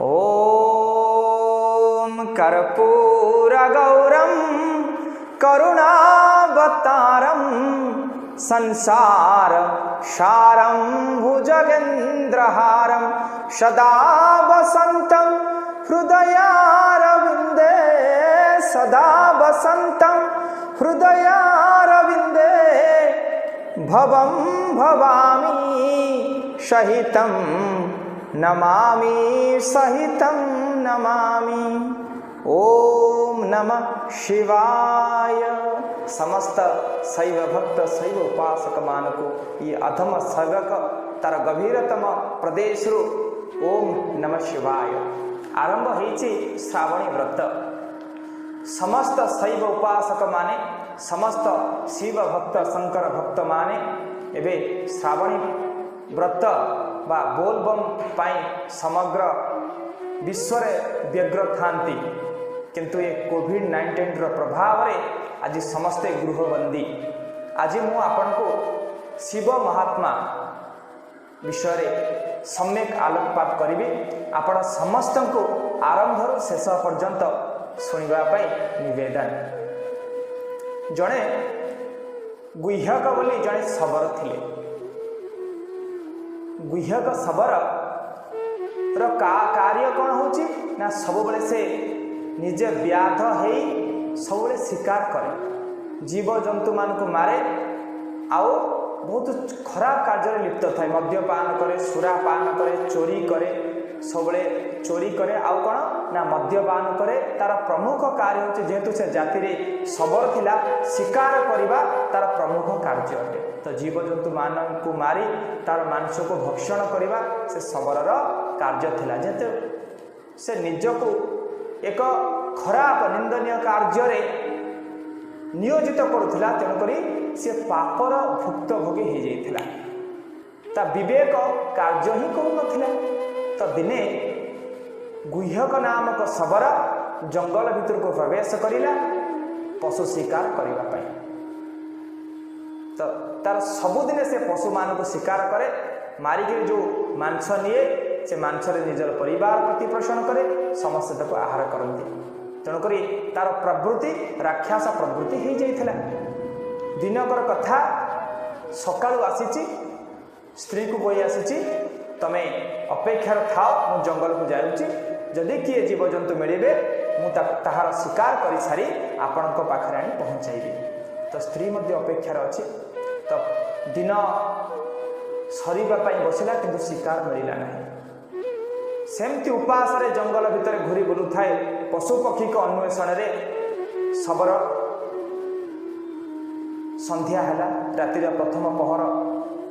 ॐ कर्पूरगौरं करुणावतारं संसार सारं भुजगेन्द्रहारं सदा वसन्तं हृदयारविन्दे सदा वसन्तं हृदयारविन्दे भवं भवामि सहितं नमामि सहितं नमामि। ओम नमः शिवाय। समस्त शैव भक्त शैव उपासक मानक ये अधम सर्गक तार गभीरतम प्रदेश ओम नमः शिवाय आरंभ होइछि श्रावणी व्रत। समस्त शैव उपासक माने समस्त शिव भक्त शंकर भक्त माने एबे श्रावणी व्रत बा बोलबम पाई समग्र विश्व व्यग्र थांती, किंतु ये कोविड-19 प्रभाव रे आज समस्ते गृहबंदी। आज मु आपन को शिव महात्मा विषय सम्यक आलोकपात करी। आपण समस्त को आरंभ शेष पर्यंत सुनिबा पई निवेदन। जड़े गुह्यक बोली जड़े शबर थिले। गुह्यक शबर कार्य कौन होची ना सब बेले से निजे व्याध है सब शिकार करे, जीव जंतु मान को मारे, आओ बहुत खराब कार्य लिप्त थाए। मद्यपान करे, सुरापान करे, चोरी करे, सब चोरी करे, आउ कौन ना मद्यपान करे। तार प्रमुख कार्य होची जेहेतु से जाति रे शबर थिला, शिकार करिबा तार प्रमुख कार्य अटे। तो जीव जंतु मान को मारी तार मांस को भक्षण करिबा से शबरर कार्य थिला। जेहेतु से निजको एक खराब निंदनीय कार्य नियोजित करुला, तेणुक सी पापर भुक्तभोगी हो जाता। ता विवेक कार्य ही करुनथिला। तो दिने गुह्यक नामक शबर जंगल भितर को प्रवेश करिला पशु शिकार करने। तो तार सबुदिने से पशु मान को शिकार करे, मारिक जो मांस निए से मांसरे निजर परिवार प्रतिपोषण करे, समस्त को आहार करती। तेणुक तार प्रवृत्ति राक्षस प्रवृत्ति हो जाता। दिनकर कथा सकाळु आसी स्त्री को बोई आसी, तमें अपेक्षार थाओ मु जंगल को जाऊँगी, जदि किए जीवजंतु मिले मुझार शिकार कर सारी आपण पाखे आनी पहुँचाइबी। तो स्त्री मध्य अपेक्षार अच्छी। तो दिन सरीबा बसिला किंतु शिकार मिलला नहीं। सेमती उपास रे जंगल भितर घूरी बुलू थाए पशु पक्षी को अन्वेषण रे शबर। संध्या है रातिर प्रथम पहर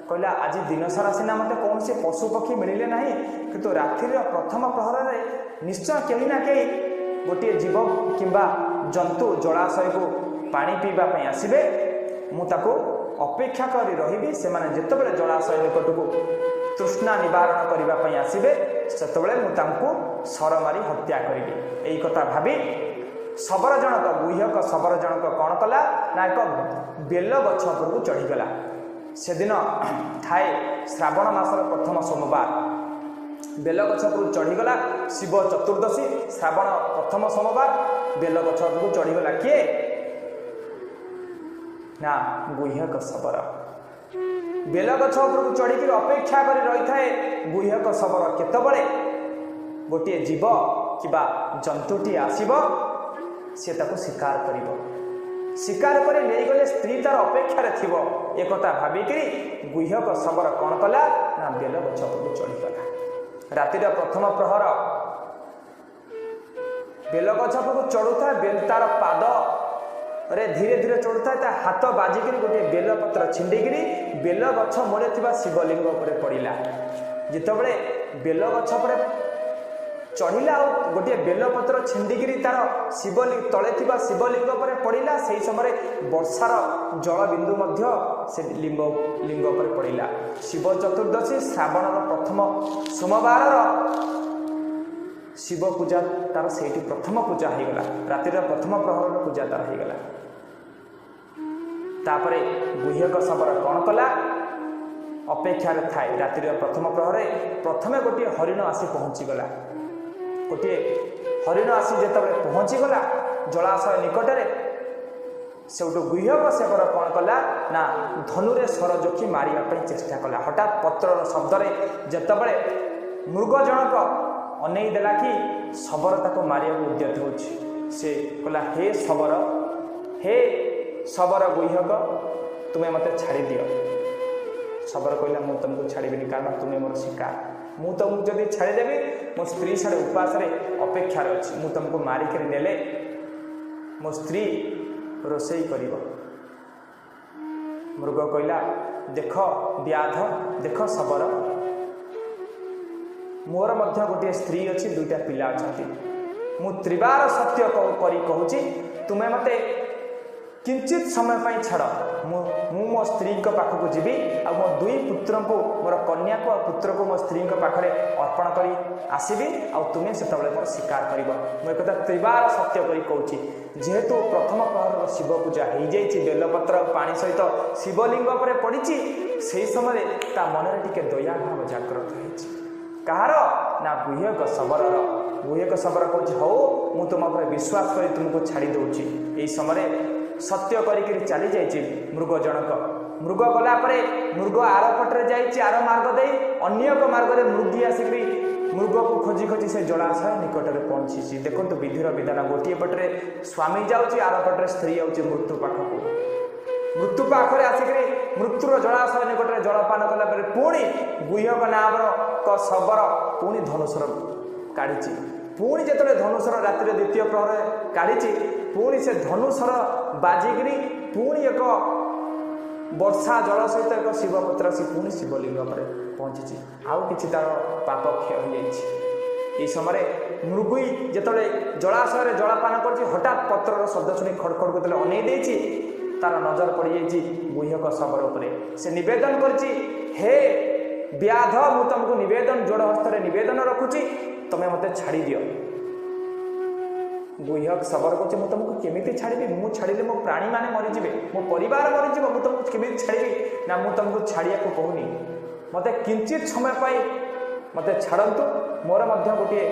कहला आज दिन सारा सीना मत कौन से पशु पक्षी मिले ना, किंतु रातिर प्रथम प्रहर रे निश्चय कहीं ना कहीं गोटे जीव किंबा जंतु जलाशय को पानी पीवा आसबे। मुझे अपेक्षा करी रही से माने जितेबाला जलाशय निकट को तृष्णा निवारण करने आसबे से सर मारी हत्या करी। यही कथा भावी शबर जनक गुह्यक शबर जनक कौन कला ना एक बेल गछ उपरକୁ चढ़ीगला। से दिन थाए श्रावण मासर प्रथम सोमवार, बेल गछ उपरକୁ चढ़ीगला। शिव चतुर्दशी श्रावण प्रथम सोमवार बेल गछ उपरକୁ चढ़ीगला। किए ना गुह्यक शबर। बेल गछ उपरକୁ चढ़ी अपेक्षा कर रही थाए गुह्यक शबर केतबळे गोटे जीव किबा जंतुटी आसीब से ताको शिकार करिवो। शिकार करे ले गले स्त्री तार अपेक्षा रे थिवो। एक कथा भाबिकरी गुह्यक शबर कौन कला ना बेल गछ उपरକୁ चढ़ीगला। रातिर प्रथम प्रहर बेल गछ उपरକୁ चढ़ुथा, बेल तार पाद रे धीरे धीरे चढ़ुता, हाथ बाजिकी गोटे बेलपत्र छिंडिकी बेल गछ मूले शिवलिंग उपर पड़ा। जितेबले बेल गछ पर चढ़ला गोटे बेलपत्र छिंडिकी तार शिवलिंग तले शिवलिंग पर पड़ा। से समय वर्षार जल बिंदु से लिंग पर पड़ा। शिव चतुर्दशी श्रावण प्रथम सोमवार शिव पूजा तार से प्रथम पूजा हो गला। रातिर प्रथम प्रहर पूजा तार हो गला। तापरे गुह्यक शबर कौन कला अपेक्षार थाए। रातिर प्रथम प्रहरे प्रथमे गोटे हरिण आसी पहुँचीगला। गोटे हरिण आसी जितेबाला पहुँचीगला जलाशय निकटरे सेठू गुह्यक सेवर कौन कला ना धनुरे सर जोखी मारे चेष्टा कला। हठात पत्रर शब्दरे जितेबाला मृग जनक अनेई देला कि शबर ताको मारिया उद्यत होछि। से कहला हे शबर गुह्यक तुम्हें मत छाड़ी दियो। शबर कहला मु तुमको छाड़बी कारण तुम्हें मोर शिकार, मु तुमको जब छाड़देवी मो स्त्री सारे उपास अपेक्षार अच्छी, मु तुमको मारिक नेले मो स्त्री रोषेई कर। मृग कहला देख व्याध, देख शबर, मोर मध्य गोटे स्त्री अच्छी, दुईटा पिला अच्छा, मु त्रिबार सत्य करी कहूँ तुम्हें मते किंचित समय पर छाड़, मु मो स्त्री पाखक जीवी आ मो दुई पुत्र को मोर कन्या को पुत्र को मो स्त्री पाखे अर्पण करी आसबि आ तुम्हें से मोर शिकार कर। मुझे त्रिबार सत्य करी कहूँ जेहेतु प्रथम प्रहर शिव पूजा हो जाइए बेलपत्र पानी सहित शिवलिंग पर पड़ी से समय ता मन में टिके दया भाव जागृत हो कहार ना गुह्यक शबर। गुह्यक शबर कहूँ हौ मु तुम पर विश्वास कर तुमको छाड़ी दूची। यही समय सत्य करी चली जाइए मृग जनक। मृग गला मृग आर पटे जाइए आर मार्ग दे अन्य एक मार्ग में मृगी आसिक मृग को खोजी खोजी से जलाशय निकट में पहुँची। देखो विधिर विधान गोटे पटे स्वामी जाऊँगी आर पटे स्त्री जाऊँगी मृत्यु पाखक। मृत्यु पाखे आसिक मृत्युर जलाशय निकट में जलपान कला पुणी गुह्यक नाम शबर पुणी धनुषर काढ़ी। पुणी जो धनुषर रातिर द्वितीय प्रहर काढ़ी पुणी से धनुषर बाजिकी पुणी एक वर्षा जल सहित एक शिवपत्र से पुणी शिवलिंग पर पहुँची। आउ कि तार पाप क्षय हो जाए। समय मृगी जिते जलाशय जलपान कर हठात पत्रर शब्द शुणी खड़खड़ को अनै देछि तार नजर पड़ जाइए गुह्यक शबर उपरे। से निवेदन करछि हे व्याध मु तुमको निवेदन जोड़ हस्त निवेदन रखुची तुम्हें मत छाड़ी दियो। गुह्यक शबर कहे मुझे तुमको केमी छाड़ी मु छाड़े मो प्राणी मैंने मरीजे मो परिवार मरीज मुझे तुमको केमी छाड़ी ना मु तुमको छाड़िया को कहूनी मत किंचित समय पाई मत छाड़तु। मोर मध्य गोटे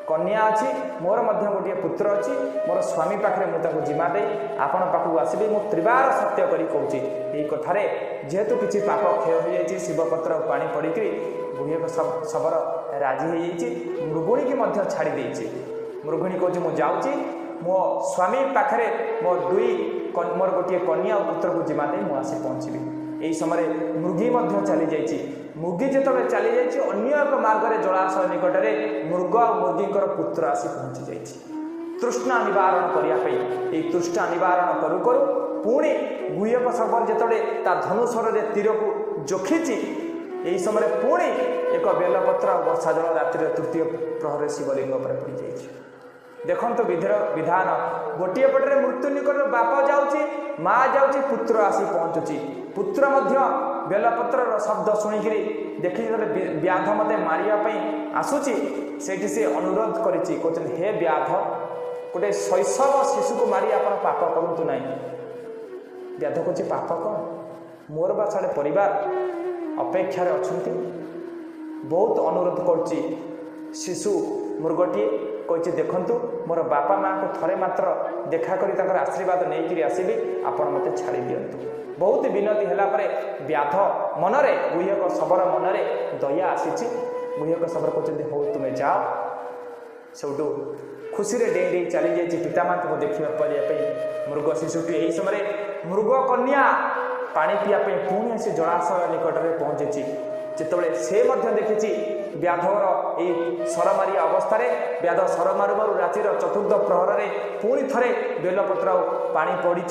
कन्या अच्छी मोर मध्य गोटे पुत्र अच्छी मोर स्वामी पाखे मुझे जिमा दे आपण पाखक आसबि मु त्रिबार सत्य करी कहूँ। यही कथार जेहेतु किसी पाप क्षय हो जाए शिवपत्र पानी पड़क गुह्यक शबर राजी हो मृगुणी की छाड़ी देती। मृगुणी कहूँ मु जाऊँगी मो स्वामी पाखे मोर गोटे कन्या और पुत्र को जिमा दे मुझे पहुँचबी। यही समय मृगी चली जाइए। मृगी जो चली जाइए अन्य एक मार्ग में जलाशय निकट में मृग और मृगीकर पुत्र आसी पहुँची जाइए तृष्णा निवारण करने। तृष्णा निवारण करू करू पुणी गुह्यक शबर जिते धनुषर तीर को जोखिची यही समय पुणी एक बेलपत्र वर्षा जल रातिर तृतीय प्रहर शिवलिंग पर पड़ जाइए। देखो विधिर विधान गोटे पटे मृत्यु निकट बाप जाऊँगी माँ जाऊँगी पुत्र आसी पहुँचुची। पुत्र बेलपत्र शब्द शुणिक देखी व्याध मत मारे आसूची से अनुरोध कर हे व्याध गोटे शैशव शिशु को मारी आप पाप करूँ ना। व्याध कहे पाप कौन मोर बा साढ़े परिवार अपेक्षार अच्छा बहुत अनुरोध करुच्ची। शिशु मृगटी कही देखु मोर बापा माँ को थरे मात्र देखा करी ताकर आशीर्वाद नहीं आसबि आपण मत छाड़ी दिंतु। बहुत विनती है व्याध मनरे गुह्यक शबर मनरे दया आसी। गुह्यक शबर कहते हो तुम्हें जाओ। सेठू खुशी रे डेई डेई चली जाइए पितामाता को देखा मृग शिशुटी। यही समय मृग कन्या पानी पीवाई पुणी आसी जलाशय निकट में पहुँची। जितेबाला से देखी व्याधर ये सरमारिया अवस्था व्याध सर मारू मारू रातिर चतुर्थ प्रहर में पुणी थे बेलपत्र पानी पड़ी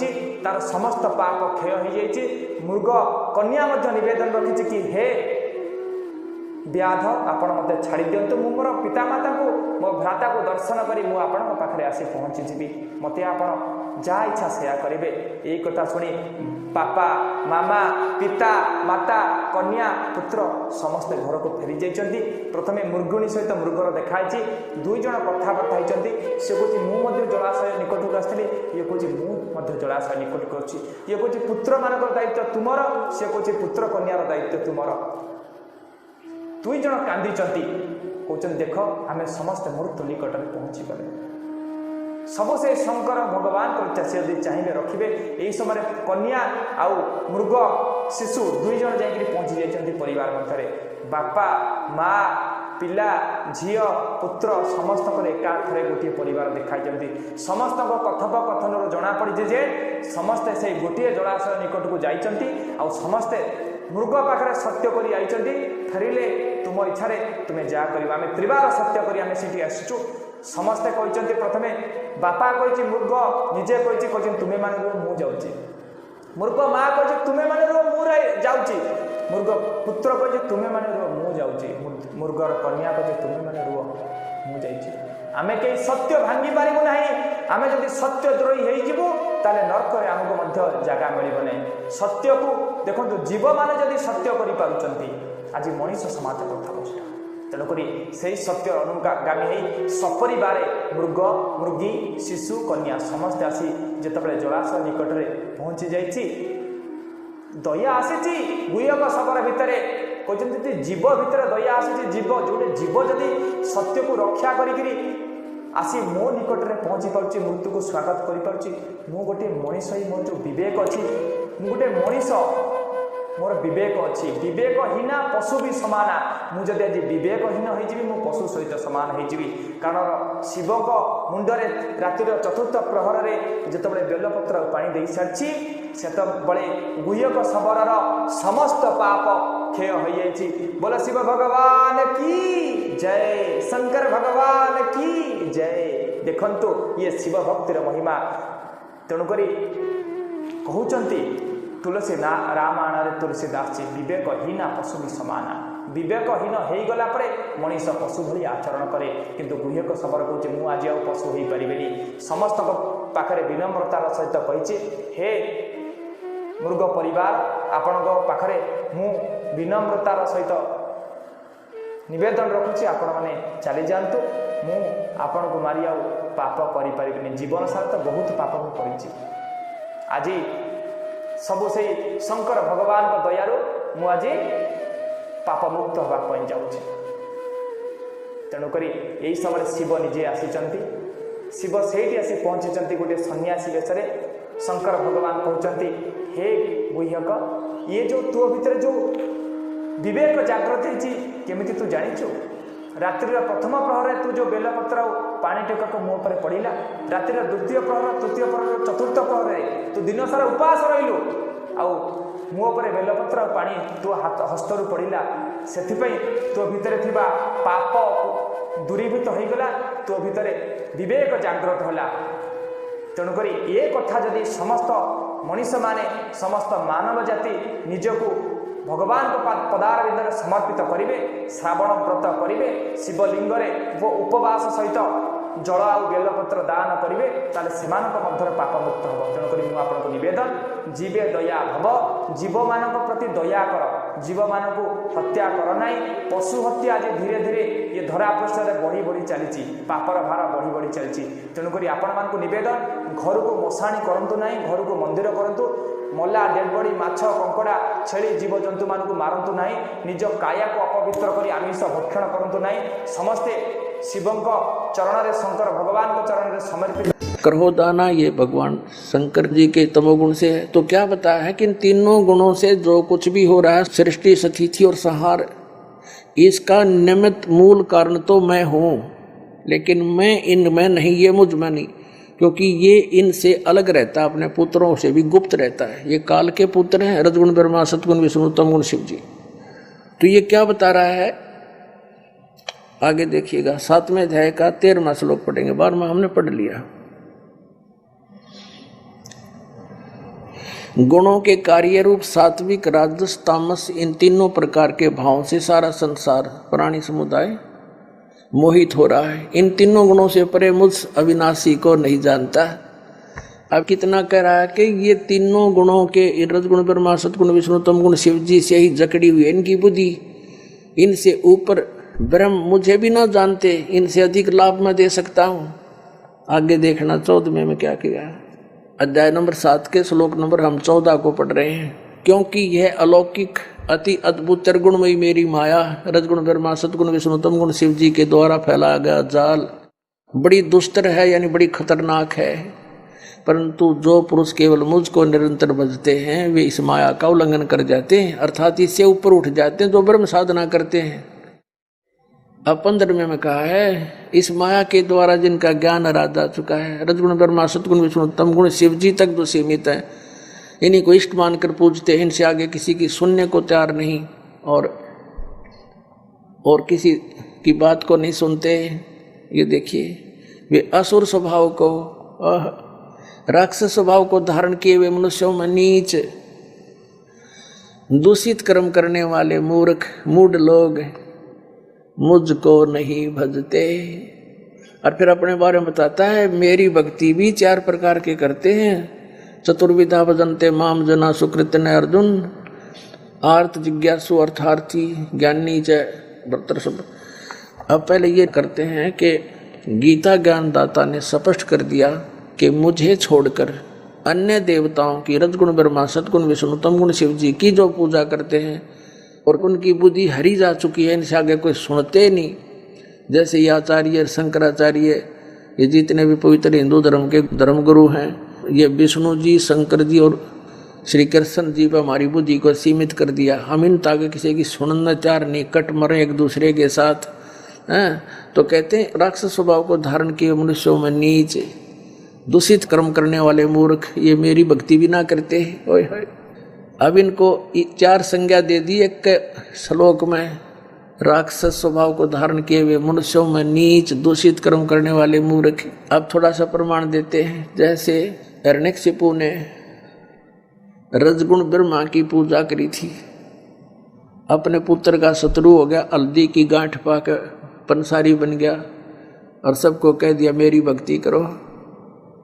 तार समस्त पाप क्षय हो जाए। मृग कन्या निवेदन रखी कि हे व्याध आपण मत छाड़ी दिंतु मु मोर पितामाता को मो भ्राता को दर्शन करी मु आपण पाखे आसी पहुँची जीवी मत आपण जहाँ इच्छा सेया करेंगे। यही कथा शुणी पापा मामा पिता माता कन्या पुत्र समस्ते घर को फेरी जाइए। प्रथमे मृगुणी सहित मृगर देखाई दुई जन कथबार्ता होती। सी कहे मुझे जलाशय निकट को आसती ये कहे मुझे जलाशय निकट को अच्छी। ये कहे पुत्र मान दायित्व तुमर सी कहे पुत्र कन्यार दायित्व तुमर। दुई जन कांदी कहते देख आम समस्त मृत्यु निकट में पहुँची गले सबु से शंकर भगवान इच्छा से यदि चाहिए रखिए यही समय कन्या आउ मृग शिशु दुई जन जाकि पहुँची जाइए परिवार मध्य बापा माँ पिला झील पुत्र समस्त एकाथरे गोटे परिवार देखाई समस्त कथोपकथन जना पड़ी जे समस्ते से गोटे जलाशय निकट को जाइंट आ समस्ते मृग पाखे सत्य कर आई फेरिले तुम इच्छा तुम्हें जहाँ कर आम त्रिवार सत्य कर आसीचु समस्ते कहते प्रथमे बापा कही मृग निजे कही तुम्हें मान रुह मु जाऊँगी मृग माँ कही तुम्हें मान रुह मु जाऊँगी मृग पुत्र कहे तुम्हें मैंने रुह मु जाऊँगी मृगर कन्या कहे तुम्हें मैंने रुह मु जाइए आम कहीं सत्य भांगी पारू ना आम जब सत्य द्रोही हो नरक आमको जगह मिल नहीं सत्य को देखो जीव मैंने जब सत्य कर आज मनीष समाज कथा बुझा तेणुक से सत्य अनुगामी हो सपरिवार मृग मृगी शिशु कन्या समस्ते आसी जिते जलाशय निकट में पहुँची जाइए दया आसी गुहक शबर भितर कहते जीव भितर दया आसी जीव जो जीव जदि सत्य को रक्षा करी आसी मो निकट में पहुँची पार्टी मृत्यु को स्वागत कर गोटे मनीष ही मोर जो विवेक अच्छी गोटे मनीष मोर विवेक अच्छी विवेकहीना पशु भी सामना मुझे आज विवेकहीन हो पशु सहित सामान हो कारण शिव मुंडरे रातिर चतुर्थ प्रहर में जिते बेलपत्र पानी दे सारी से गुहक शबर समस्त पाप क्षय हो जाए बोल शिव भगवान की जय शंकर भगवान की जय देखंतु ये शिव भक्तिर महिमा तेणुक कहते तुलसी ना रामायण तुलसीदास जी विवेकहीना पशु भी सामना विवेकहीन हो गला मनीष पशु भली आचरण करे किंतु गुहक शबर कहे मुझे आज पशु हो पारे समस्त पाखे विनम्रतार सहित कही हे मृग परिवार आपण पाखे मु विनम्रतार सहित निवेदन रखुची आपण मैंने चली जातु मु आपण को मारी आ पाप करें जीवन सारा तो बहुत पाप मुझे आज सबु से शंकर भगवान को दयारू मु आज पाप मुक्त होगा जाऊँगी तेणुक यही समय शिव निजे आसी शिव से आसी पहुँची गोटे सन्यासी वेश शंकर भगवान कहते हे गुह्यक ये जो तो भितर जो विवेक जागृत होमी तू जाचु रात्रि प्रथम प्रहर तू जो बेलपत्र पानी टेकक मो पर पड़ा रात्रि द्वितीय प्रहर तृतीय प्रहर चतुर्थ प्रहर तू दिन सारा उपास रहिलु आउ मुह पर बेलपत्र पानी तू हस्तरू पड़ा से तो भितर थिबा पाप दूरीभूत हो गला तो भितर विवेक जागृत होला तेणुक ये कथा जदि समस्त मनीष माने समस्त मानव जाति निजको भगवान को पदार विंदर समर्पित करेंगे श्रावण व्रत करेंगे शिवलिंग उपवास सहित जल आ बेलपत्र दान करेंगे ताले मध्य पाप मुक्त हम तेणुक मुझे निवेदन जीवे दया भव जीव मान प्रति दया कर जीव मान को हत्या कर ना पशु हत्या आज धीरे धीरे ये धरापृष्ठ में बढ़ी बढ़ी चली पापर भार बढ़ी बढ़ी चली तेणुक आपण मान निवेदन घर को मशाणी करूँ ना घर को मंदिर करूँ मल्ला डेडबडी माछ कंकड़ा छेली जीवजंतु मान को मारतु ना निज काया को अपवित्र कर आमिष भक्षण करूँ ना समस्ते शिवंक चरण रे शंकर भगवान को चरण रे समर्पित करो दाना ये भगवान शंकर जी के तमोगुण से है। तो क्या बताया है कि इन तीनों गुणों से जो कुछ भी हो रहा है सृष्टि स्थिति और संहार इसका निमित्त मूल कारण तो मैं हूँ लेकिन मैं इनमें नहीं ये मुझ में नहीं क्योंकि ये इनसे अलग रहता है अपने पुत्रों से भी गुप्त रहता है। ये काल के पुत्र हैं रजगुण ब्रह्मा सतगुण विष्णु तमगुण शिव जी। तो ये क्या बता रहा है आगे देखिएगा 7वें अध्याय का 13वां श्लोक पढ़ेंगे 12वां हमने पढ़ लिया। गुणों के कार्य रूप सात्विक राजस तामस इन तीनों प्रकार के भावों से सारा संसार प्राणी समुदाय मोहित हो रहा है। इन तीनों गुणों से परे मुझ अविनाशी को नहीं जानता। अब कितना कह रहा है कि ये तीनों गुणों के रजगुण ब्रह्मा सतगुण विष्णु तमगुण शिव जी से ही जकड़ी हुई इनकी बुद्धि इनसे ऊपर ब्रह्म मुझे भी ना जानते इनसे अधिक लाभ मैं दे सकता हूँ। आगे देखना 14वें में क्या किया अध्याय नंबर 7 के श्लोक नंबर हम 14 को पढ़ रहे हैं। क्योंकि यह अलौकिक अति अद्भुत त्रिगुणमयी मेरी माया, रजगुण ब्रह्मा सतगुण विष्णु तम गुण शिव जी के द्वारा फैलाया गया जाल बड़ी दुस्तर है, यानी बड़ी खतरनाक है। परंतु जो पुरुष केवल मुझको निरंतर भजते हैं वे इस माया का उल्लंघन कर जाते हैं, अर्थात इससे ऊपर उठ जाते हैं जो ब्रह्म साधना करते हैं। अब 15वें में कहा है, इस माया के द्वारा जिनका ज्ञान आराध आ चुका है, रजगुण ब्रह्मा सतगुण विष्णु तम गुण शिव जी तक जो सीमित है, इन्हीं को इष्ट मानकर पूजते हैं, इनसे आगे किसी की सुनने को तैयार नहीं और किसी की बात को नहीं सुनते। ये देखिए, वे असुर स्वभाव को, राक्षस स्वभाव को धारण किए हुए मनुष्यों में नीच दूषित कर्म करने वाले मूर्ख मूढ़ लोग मुझको नहीं भजते। और फिर अपने बारे में बताता है, मेरी भक्ति भी 4 प्रकार के करते हैं। चतुर्विधा भजन्ते माम जना सुकृत न अर्जुन, आर्त जिज्ञासु अर्थार्थी ज्ञानी च भर्तर सब। अब पहले ये करते हैं कि गीता ज्ञानदाता ने स्पष्ट कर दिया कि मुझे छोड़कर अन्य देवताओं की, रजगुण ब्रह्मा सतगुण विष्णु तम गुण शिव जी की जो पूजा करते हैं और उनकी बुद्धि हरी जा चुकी है, इनसे आगे कोई सुनते नहीं। जैसे ये आचार्य शंकराचार्य, ये जितने भी पवित्र हिंदू धर्म के धर्मगुरु हैं, ये विष्णु जी, शंकर जी और श्री कृष्ण जी पर हमारी बुद्धि को सीमित कर दिया। हम इन तागे किसी की सुनना चार नहीं, कट मरे एक दूसरे के साथ हैं। तो कहते हैं राक्षस स्वभाव को धारण किए मनुष्यों में नीच दूषित कर्म करने वाले मूर्ख, ये मेरी भक्ति भी ना करते हैं। ओए होए, अब इनको 4 संज्ञा दे दी एक श्लोक में। राक्षस स्वभाव को धारण किए हुए मनुष्यों में नीच दूषित कर्म करने वाले मूर्ख। अब थोड़ा सा प्रमाण देते हैं। जैसे हिरण्यकशिपु ने रजगुण ब्रह्मा की पूजा करी थी, अपने पुत्र का शत्रु हो गया, हल्दी की गांठ पाकर पंसारी बन गया और सबको कह दिया मेरी भक्ति करो।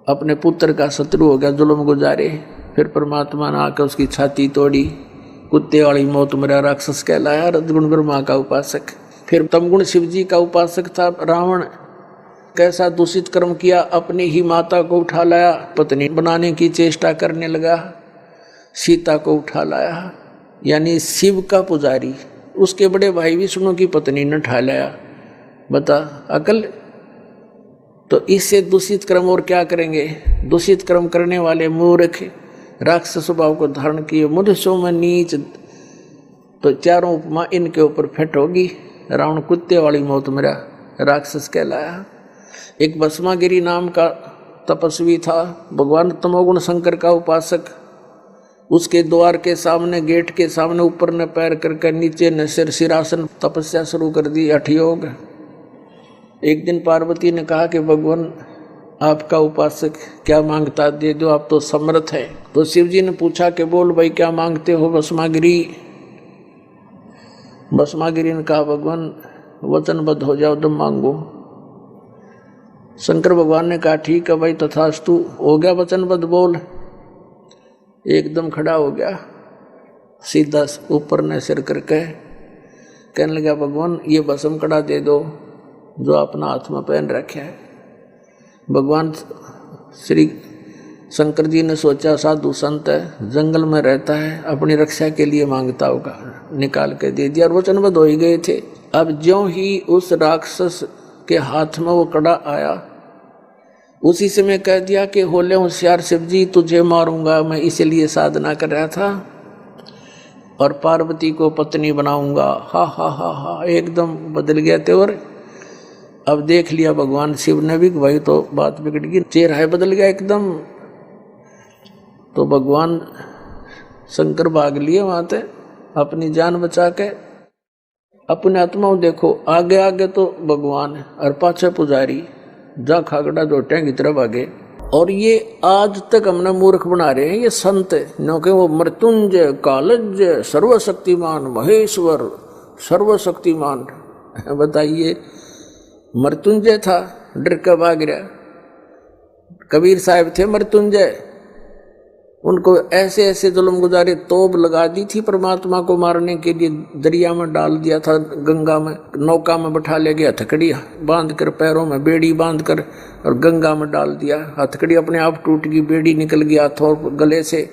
अपने पुत्र का शत्रु हो गया, जुल्म गुजारे। फिर परमात्मा ने आकर उसकी छाती तोड़ी, कुत्ते वाली मौत मरा, राक्षस कहलाया रजगुण ब्रह्मा का उपासक। फिर तमगुण शिव जी का उपासक था रावण, कैसा दूषित कर्म किया, अपनी ही माता को उठा लाया, पत्नी बनाने की चेष्टा करने लगा, सीता को उठा लाया, यानी शिव का पुजारी। उसके बड़े भाई विष्णु की पत्नी ने उठा लाया। बता अकल। तो इससे दूषित कर्म और क्या करेंगे? दूषित कर्म करने वाले मूर्ख राक्षस स्वभाव को धारण किए मनुष्यों में नीच। तो चारों उपमा इनके ऊपर फिट होगी। रावण कुत्ते वाली मौत मेरा, राक्षस कहलाया। एक भस्मागिरी नाम का तपस्वी था, भगवान तमोगुण शंकर का उपासक। उसके द्वार के सामने, गेट के सामने ऊपर ने पैर करके नीचे ने सिरासन तपस्या शुरू कर दी, हठयोग। एक दिन पार्वती ने कहा कि भगवान आपका उपासक क्या मांगता दे दो, आप तो समर्थ है। तो शिव जी ने पूछा कि बोल भाई क्या मांगते हो भस्मागिरी। भस्मागिरी ने कहा भगवान वचनबद्ध हो जाओ तो मांगो। शंकर भगवान ने कहा ठीक है भाई तथास्तु, हो गया वचनबद्ध, बोल। एकदम खड़ा हो गया, सीधा ऊपर ने सिर करके कहने लगा भगवान ये भस्म कड़ा दे दो जो अपना हाथ में पहन रखे है। भगवान श्री शंकर जी ने सोचा साधु संत है, जंगल में रहता है, अपनी रक्षा के लिए मांगता होगा, निकाल के दे दिया और वचनबद्ध हो ही गए थे। अब ज्यों ही उस राक्षस के हाथ में वो कड़ा आया, उसी समय कह दिया कि होले होशियार शिव जी तुझे मारूंगा, मैं इसलिए साधना कर रहा था और पार्वती को पत्नी बनाऊंगा। हा हा हा हा, एकदम बदल गया थे। और अब देख लिया भगवान शिव ने भी, भाई तो बात बिगड़ गई, चेहरा बदल गया एकदम। तो भगवान शंकर भाग लिए वहां से अपनी जान बचा के। अपने आत्मा देखो, आगे आगे तो भगवान और पाछे पुजारी, जा खागड़ा जोटे की तरफ आगे। और ये आज तक हमने मूर्ख बना रहे हैं ये संत, क्योंकि वो मृत्युंजय कालज्य सर्वशक्तिमान महेश्वर सर्वशक्तिमान। बताइए, मृत्युंजय था, डर के भाग गया। कबीर साहब थे मृत्युंजय, उनको ऐसे ऐसे जुल्म गुजारे, तोब लगा दी थी परमात्मा को मारने के लिए, दरिया में डाल दिया था, गंगा में नौका में बैठा ले गया, हथकड़ी बांध कर, पैरों में बेड़ी बांध कर और गंगा में डाल दिया। हथकड़ी अपने आप टूट गई, बेड़ी निकल गई हाथों गले से,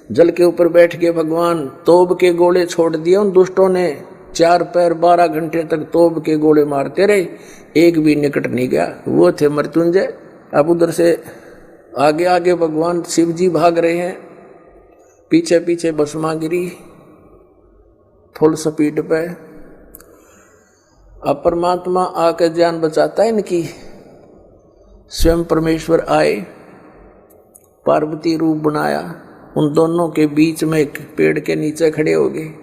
जल के ऊपर बैठ के भगवान तोप के गोले छोड़ दिए उन दुष्टों ने। 4 पैर 12 घंटे तक तोप के गोले मारते रहे, एक भी निकट नहीं गया। वो थे मृत्युंजय। अब उधर से आगे आगे भगवान शिव जी भाग रहे हैं, पीछे पीछे भस्मागिरी फुल स्पीड पे। अब परमात्मा आकर जान बचाता है इनकी। स्वयं परमेश्वर आए, पार्वती रूप बनाया, उन दोनों के बीच में एक पेड़ के नीचे खड़े हो गए।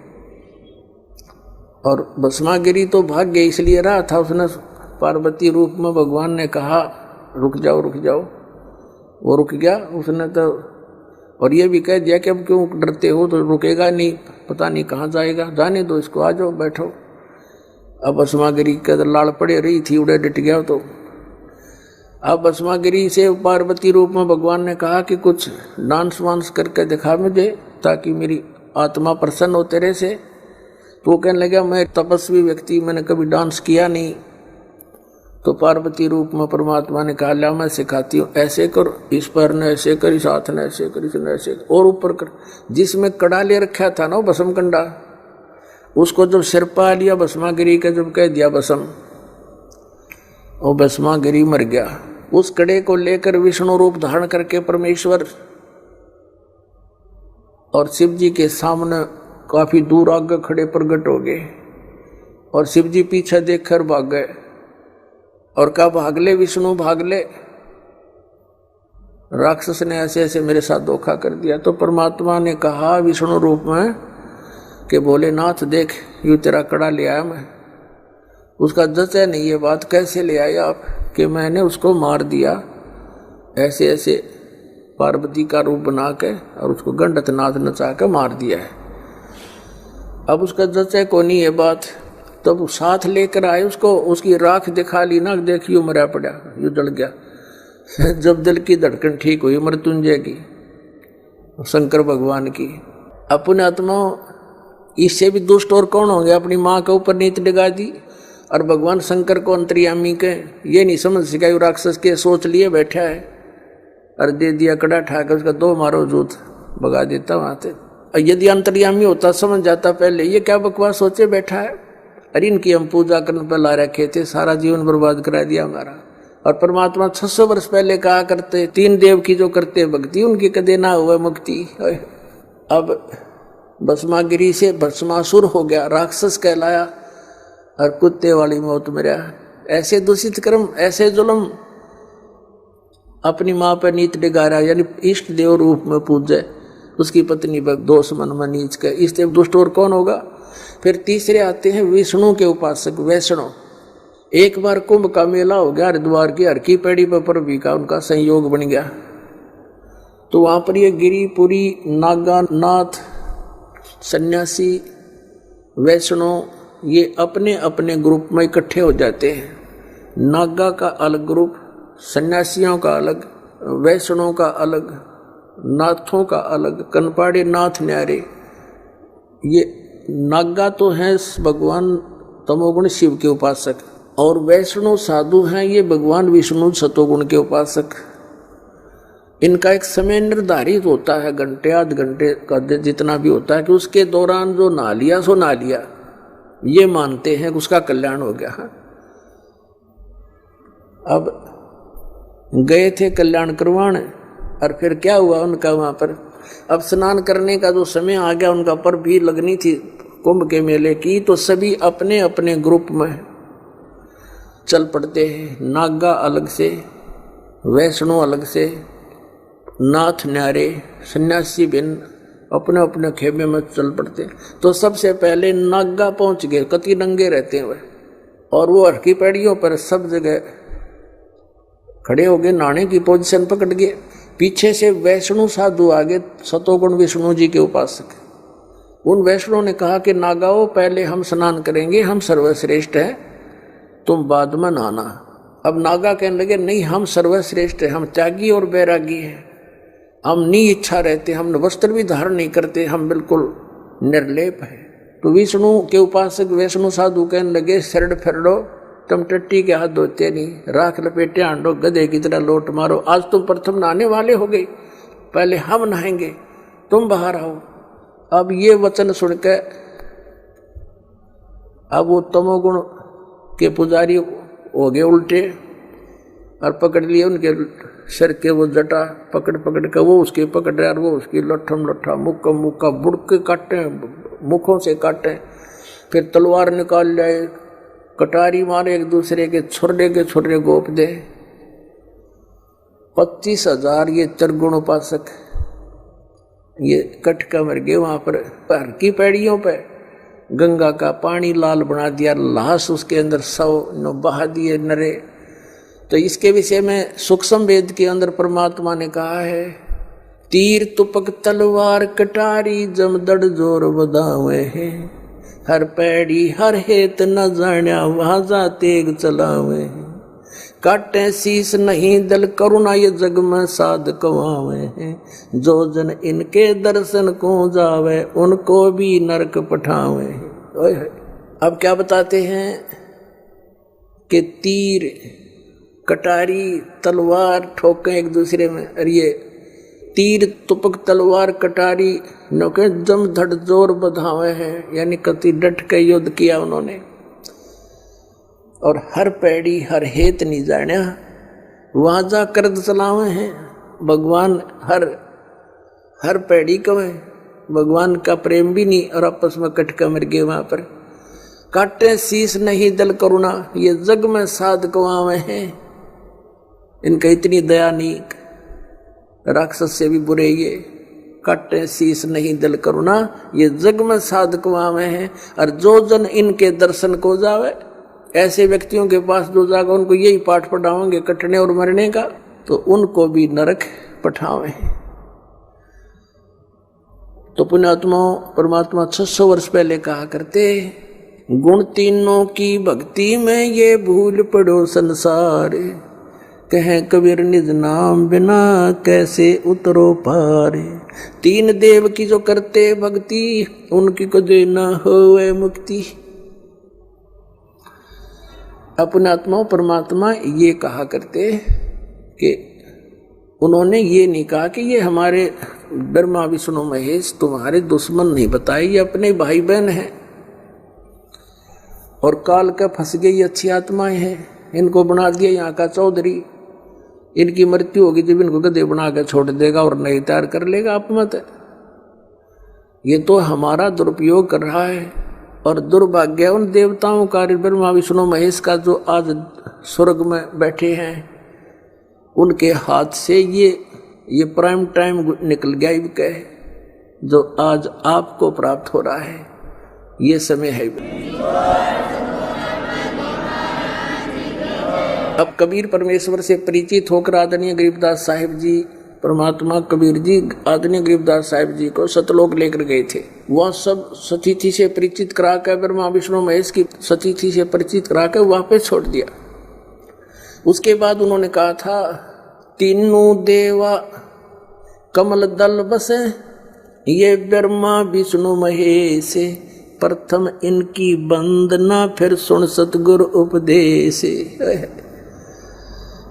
और भस्मागिरी तो भाग गई, इसलिए रहा था उसने पार्वती रूप में भगवान ने कहा रुक जाओ रुक जाओ, वो रुक गया उसने तो। और ये भी कह दिया कि अब क्यों डरते हो, तो रुकेगा नहीं, पता नहीं कहाँ जाएगा, जाने दो इसको, आ जाओ बैठो। अब भस्मागिरी के लाल पड़े रही थी, उड़े डट गया। तो अब भस्मागिरी से पार्वती रूप में भगवान ने कहा कि कुछ डांस वांस करके दिखा मुझे, ताकि मेरी आत्मा प्रसन्न होते रहे से। तो वो कहने लगा मैं तपस्वी व्यक्ति, मैंने कभी डांस किया नहीं। तो पार्वती रूप में परमात्मा ने कहा ला मैं सिखाती हूँ, ऐसे करो, इस पैर ने ऐसे कर, इस हाथ ने ऐसे कर, इसने ऐसे कर, और ऊपर कर। जिसमें कड़ा ले रखा था ना वो भस्म कंडा, उसको जब सिर पा लिया भस्मागिरी का, जब कह दिया भस्म, वो भस्मागिरी मर गया। उस कड़े को लेकर विष्णु रूप धारण करके परमेश्वर और शिव जी के सामने काफी दूर आगे खड़े प्रकट हो गए। और शिव जी पीछे देखकर भाग गए और कहा भागले विष्णु भागले, राक्षस ने ऐसे ऐसे मेरे साथ धोखा कर दिया। तो परमात्मा ने कहा विष्णु रूप में कि भोलेनाथ देख यू तेरा कड़ा ले आया मैं। उसका जचा नहीं ये बात, कैसे ले आए आप, कि मैंने उसको मार दिया ऐसे ऐसे पार्वती का रूप बना के, और उसको गंडत नाथ नचा के मार दिया है। अब उसका जचा को नहीं ये बात, तब साथ लेकर आए उसको, उसकी राख दिखा ली ना, देखियो मरा पड़ा, यू जल गया। जब दिल की धड़कन ठीक हुई मृत्युंजय की, शंकर भगवान की, अपने आत्मा इससे भी दुष्ट और कौन होंगे। अपनी माँ के ऊपर नीत डिगा दी, और भगवान शंकर को अंतर्यामी के ये नहीं समझ सका, यू राक्षस के सोच लिए बैठा है, और दे दिया कड़ा ठाकर उसका 2 मारो जूत भगा देता वहां से। यदि अंतर्यामी होता समझ जाता पहले ये क्या बकवास सोचे बैठा है, अरे इनकी हम पूजा करने पर ला रखे थे, सारा जीवन बर्बाद करा दिया हमारा। और परमात्मा 600 वर्ष पहले कहा करते 3 देव की जो करते भक्ति उनकी कदे ना हुआ मुक्ति। अब भस्मागिरी से भस्मासुर हो गया, राक्षस कहलाया, और कुत्ते वाली मौत मरा। ऐसे दूषित कर्म, ऐसे जुल्म, अपनी माँ पर नीत डिगा रहा, यानी इष्ट देव रूप में पूजे, उसकी पत्नी पर दोष मन में नीच के, इससे दुष्ट और कौन होगा। फिर तीसरे आते हैं विष्णु के उपासक वैष्णव। एक बार कुंभ का मेला हो गया हरिद्वार की हर की पेड़ी पर प्रभु का उनका संयोग बन गया। तो वहां पर ये गिरिपुरी, नागा, नाथ, सन्यासी, वैष्णव ये अपने अपने ग्रुप में इकट्ठे हो जाते हैं। नागा का अलग ग्रुप, सन्यासियों का अलग, वैष्णव का अलग, नाथों का अलग, कनपाड़े नाथ न्यारे। ये नागा तो हैं भगवान तमोगुण शिव के उपासक, और वैष्णव साधु हैं ये भगवान विष्णु सतोगुण के उपासक। इनका एक समय निर्धारित होता है, घंटे आध घंटे का जितना भी होता है, कि उसके दौरान जो नहा लिया सो नहा लिया, ये मानते हैं कि उसका कल्याण हो गया। अब गए थे कल्याण करवाने, और फिर क्या हुआ उनका वहां पर, अब स्नान करने का जो समय आ गया, उनका पर भी लगनी थी कुंभ के मेले की, तो सभी अपने अपने ग्रुप में चल पड़ते हैं। नागा अलग से, वैष्णव अलग से, नाथ न्यारे, सन्यासी भिन्न अपने अपने खेमे में चल पड़ते। तो सबसे पहले नागा पहुंच गए, कति नंगे रहते हैं वह, और वो हरकी पैड़ियों पर सब जगह खड़े हो गए, नहाने की पोजीशन पकड़ गए। पीछे से वैष्णु साधु आगे, सतोगुण विष्णु जी के उपासक। उन वैष्णव ने कहा कि नागाओं पहले हम स्नान करेंगे, हम सर्वश्रेष्ठ हैं, तुम बाद में नहाना। अब नागा कहने लगे नहीं, हम सर्वश्रेष्ठ हैं, हम त्यागी और बैरागी हैं, हम नहीं इच्छा रहते, हम वस्त्र भी धारण नहीं करते, हम बिल्कुल निर्लेप हैं। तो विष्णु के उपासक वैष्णु साधु कहने लगे शरण फेरो, तुम टट्टी के हाथ धोते नहीं, राख लपेटे आंडो, गधे की तरह लोट मारो, आज तुम प्रथम नहाने वाले हो गए, पहले हम नहाएंगे। तुम बाहर आओ। अब ये वचन सुनकर अब वो तमोगुण के पुजारी हो गए उल्टे और पकड़ लिए उनके सर के वो जटा पकड़ पकड़ कर वो उसके पकड़ रहे और वो उसकी लट्ठम लट्ठा मुक्का मुक्का बुड़ के काटे, मुखों से काटे, फिर तलवार निकाल लाए, कटारी मारे, एक दूसरे के छुरे गोप दे। 25,000 ये चरगुण उपासक ये कटका मर गए वहां पर हर की पैड़ियों पे। गंगा का पानी लाल बना दिया, लाश उसके अंदर 100 बहा दिए नरे। तो इसके विषय में सूक्ष्म वेद के अंदर परमात्मा ने कहा है, तीर तुपक तलवार कटारी जमदड़ जोर बदावे है, हर पैड़ी हर हेत न जाण्या वाजा तेग चलावे है, काटे शीस नहीं दल करुणा ये जग में साध कवावे हैं, जो जन इनके दर्शन को जावे उनको भी नरक पठावे हैं। अब क्या बताते हैं कि तीर कटारी तलवार ठोके एक दूसरे में, और ये तीर तुपक तलवार कटारी नौके जम धड़ जोर बधावे हैं, यानी कति डट के युद्ध किया उन्होंने। और हर पैड़ी हर हेत नहीं जाण्या वाजा करद चलावे हैं। भगवान हर पैड़ी कवे, भगवान का प्रेम भी नहीं और आपस में कटका मर गए वहां पर। काटे शीस नहीं दल करुणा ये जग में साध कवावे हैं, इनका इतनी दया नहीं, राक्षस से भी बुरे ये। काटे शीस नहीं दल करुणा ये जग में साध कवावे हैं, और जो जन इनके दर्शन को जावे, ऐसे व्यक्तियों के पास जो जागा उनको यही पाठ पढ़ाओगे कटने और मरने का, तो उनको भी नरक पठावे। तो पुण्यात्मा परमात्मा 600 वर्ष पहले कहा करते, गुण तीनों की भक्ति में ये भूल पड़ो संसार, कहे कबीर निज नाम बिना कैसे उतरो पार, तीन देव की जो करते भक्ति उनकी कदे न होवे मुक्ति। अपने आत्मा परमात्मा ये कहा करते कि उन्होंने ये नहीं कहा कि ये हमारे ब्रह्मा विष्णु महेश तुम्हारे दुश्मन नहीं बताए, ये अपने भाई बहन हैं और काल का फंस गई अच्छी आत्माएं हैं, इनको बना दिया यहाँ का चौधरी, इनकी मृत्यु होगी जब इनको गधे बना के छोड़ देगा और नहीं तैयार कर लेगा। आप मत, ये तो हमारा दुरुपयोग कर रहा है। और दुर्भाग्य उन देवताओं का, ब्रह्मा विष्णु महेश का, जो आज स्वर्ग में बैठे हैं, उनके हाथ से ये प्राइम टाइम निकल गया इनका, जो आज आपको प्राप्त हो रहा है। ये समय है। अब कबीर परमेश्वर से परिचित होकर आदरणीय गरीबदास साहिब जी, परमात्मा कबीर जी आदरणीय गरीबदास साहिब जी को सतलोक लेकर गए थे। वह सब सतीथि से परिचित करा कर, ब्रह्मा विष्णु महेश की सतीथि से परिचित करा कर वापस छोड़ दिया। उसके बाद उन्होंने कहा था, तीनों देवा कमल दल बसे, ये ब्रह्मा विष्णु महेश, प्रथम इनकी वंदना फिर सुन सतगुरु उपदेश।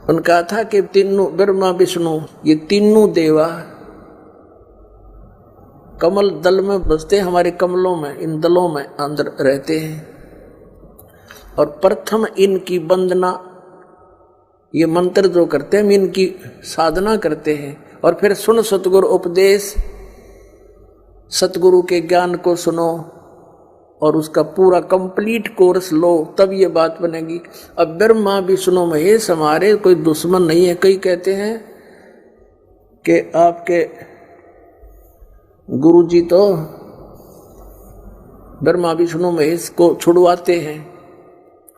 उनका था कि तीनों ब्रह्मा विष्णु ये तीनों देवा कमल दल में बसते, हमारे कमलों में, इन दलों में अंदर रहते हैं। और प्रथम इनकी वंदना, ये मंत्र जो करते हैं इनकी साधना करते हैं, और फिर सुन सतगुरु उपदेश, सतगुरु के ज्ञान को सुनो और उसका पूरा कंप्लीट कोर्स लो, तब ये बात बनेगी। अब ब्रह्मा विष्णु महेश हमारे कोई दुश्मन नहीं है। कई कहते हैं कि आपके गुरुजी तो ब्रह्मा विष्णु महेश को छुड़वाते हैं।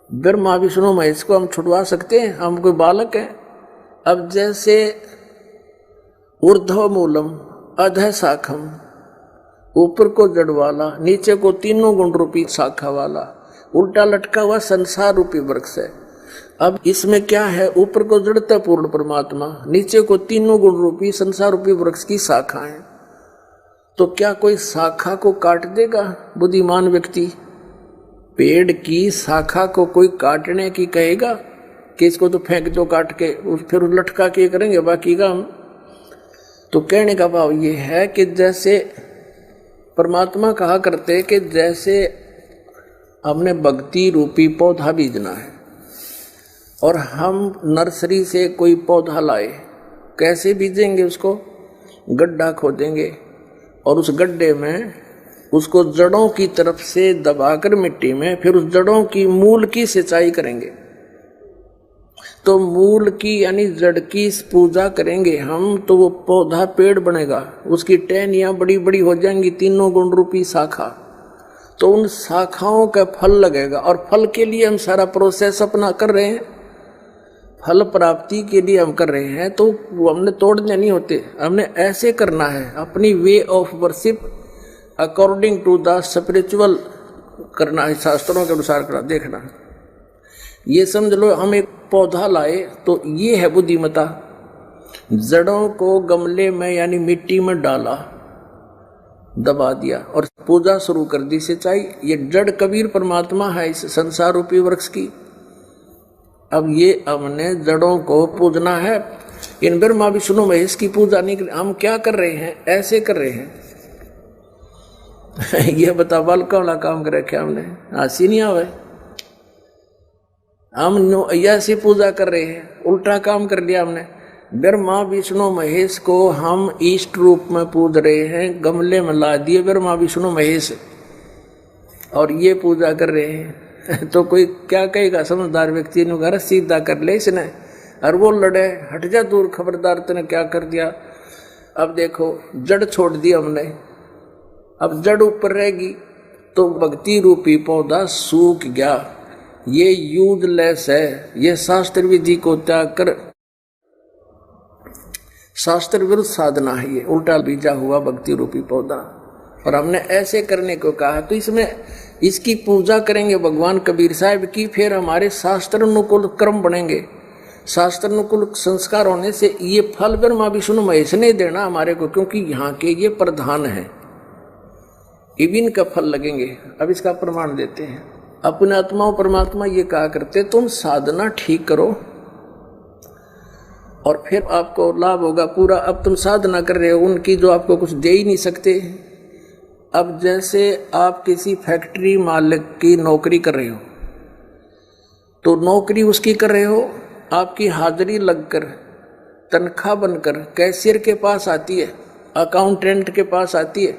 ब्रह्मा विष्णु महेश को हम छुड़वा सकते हैं? हम कोई बालक हैं? अब जैसे ऊर्ध्व मूलम अधः शाखम, ऊपर को जड़ वाला, नीचे को तीनों गुण रूपी शाखा वाला, उल्टा लटका हुआ संसार रूपी वृक्ष है। अब इसमें क्या है? ऊपर को जड़ता पूर्ण परमात्मा, नीचे को तीनों गुण रूपी संसार रूपी वृक्ष की शाखा है। तो क्या कोई शाखा को काट देगा बुद्धिमान व्यक्ति? पेड़ की शाखा को कोई काटने की कहेगा कि इसको तो फेंक दो काट के, फिर लटका के करेंगे बाकी का हम। तो कहने का भाव ये है कि जैसे परमात्मा कहा करते कि जैसे हमने भक्ति रूपी पौधा बीजना है और हम नर्सरी से कोई पौधा लाए, कैसे बीजेंगे उसको? गड्ढा खोदेंगे और उस गड्ढे में उसको जड़ों की तरफ से दबाकर मिट्टी में, फिर उस जड़ों की मूल की सिंचाई करेंगे। तो मूल की यानी जड़ की पूजा करेंगे हम, तो वो पौधा पेड़ बनेगा, उसकी टहनियाँ बड़ी बड़ी हो जाएंगी, 3 गुण रूपी शाखा। तो उन शाखाओं का फल लगेगा और फल के लिए हम सारा प्रोसेस अपना कर रहे हैं, फल प्राप्ति के लिए हम कर रहे हैं। तो वो हमने तोड़ने नहीं होते, हमने ऐसे करना है, अपनी way of worship according to the spiritual करना है, शास्त्रों के अनुसार करना। देखना, ये समझ लो हम एक पौधा लाए तो ये है बुद्धिमता। जड़ों को गमले में यानी मिट्टी में डाला, दबा दिया और पूजा शुरू कर दी, सिंचाई। ये जड़ कबीर परमात्मा है इस संसार रूपी वृक्ष की। अब ये हमने जड़ों को पूजना है। इन ब्रह्मा विष्णु महेश की पूजा नहीं कर, हम क्या कर रहे हैं? ऐसे कर रहे हैं। ये बता बाल कौला काम कर रखे हमने, हंसी नहीं आवे। हम ऐसी पूजा कर रहे हैं, उल्टा काम कर लिया हमने। ब्रह्मा विष्णु महेश को हम इष्ट रूप में पूज रहे हैं, गमले में ला दिए ब्रह्मा विष्णु महेश और ये पूजा कर रहे हैं। तो कोई क्या कहेगा? समझदार व्यक्ति ने कहा सीधा कर ले इसने, और वो लड़े, हट जा दूर, खबरदार तूने क्या कर दिया। अब देखो जड़ छोड़ दी हमने, अब जड़ ऊपर रहेगी तो भक्ति रूपी पौधा सूख गया। ये यूजलेस है, ये शास्त्र विधि को त्याग कर शास्त्र विरुद्ध साधना है, ये उल्टा बीजा हुआ भक्ति रूपी पौधा। और हमने ऐसे करने को कहा, तो इसमें इसकी पूजा करेंगे भगवान कबीर साहब की, फिर हमारे शास्त्र अनुकूल कर्म बनेंगे। शास्त्र अनुकूल संस्कार होने से ये फल ब्रह्मा विष्णु महेश ने देना हमारे को, क्योंकि यहाँ के ये प्रधान है, इबिन का फल लगेंगे। अब इसका प्रमाण देते हैं। अपने आत्मा परमात्मा ये कहा करते, तुम साधना ठीक करो और फिर आपको लाभ होगा पूरा। अब तुम साधना कर रहे हो उनकी जो आपको कुछ दे ही नहीं सकते। अब जैसे आप किसी फैक्ट्री मालिक की नौकरी कर रहे हो, तो नौकरी उसकी कर रहे हो, आपकी हाजिरी लगकर तनख्वाह बनकर कैशियर के पास आती है, अकाउंटेंट के पास आती है।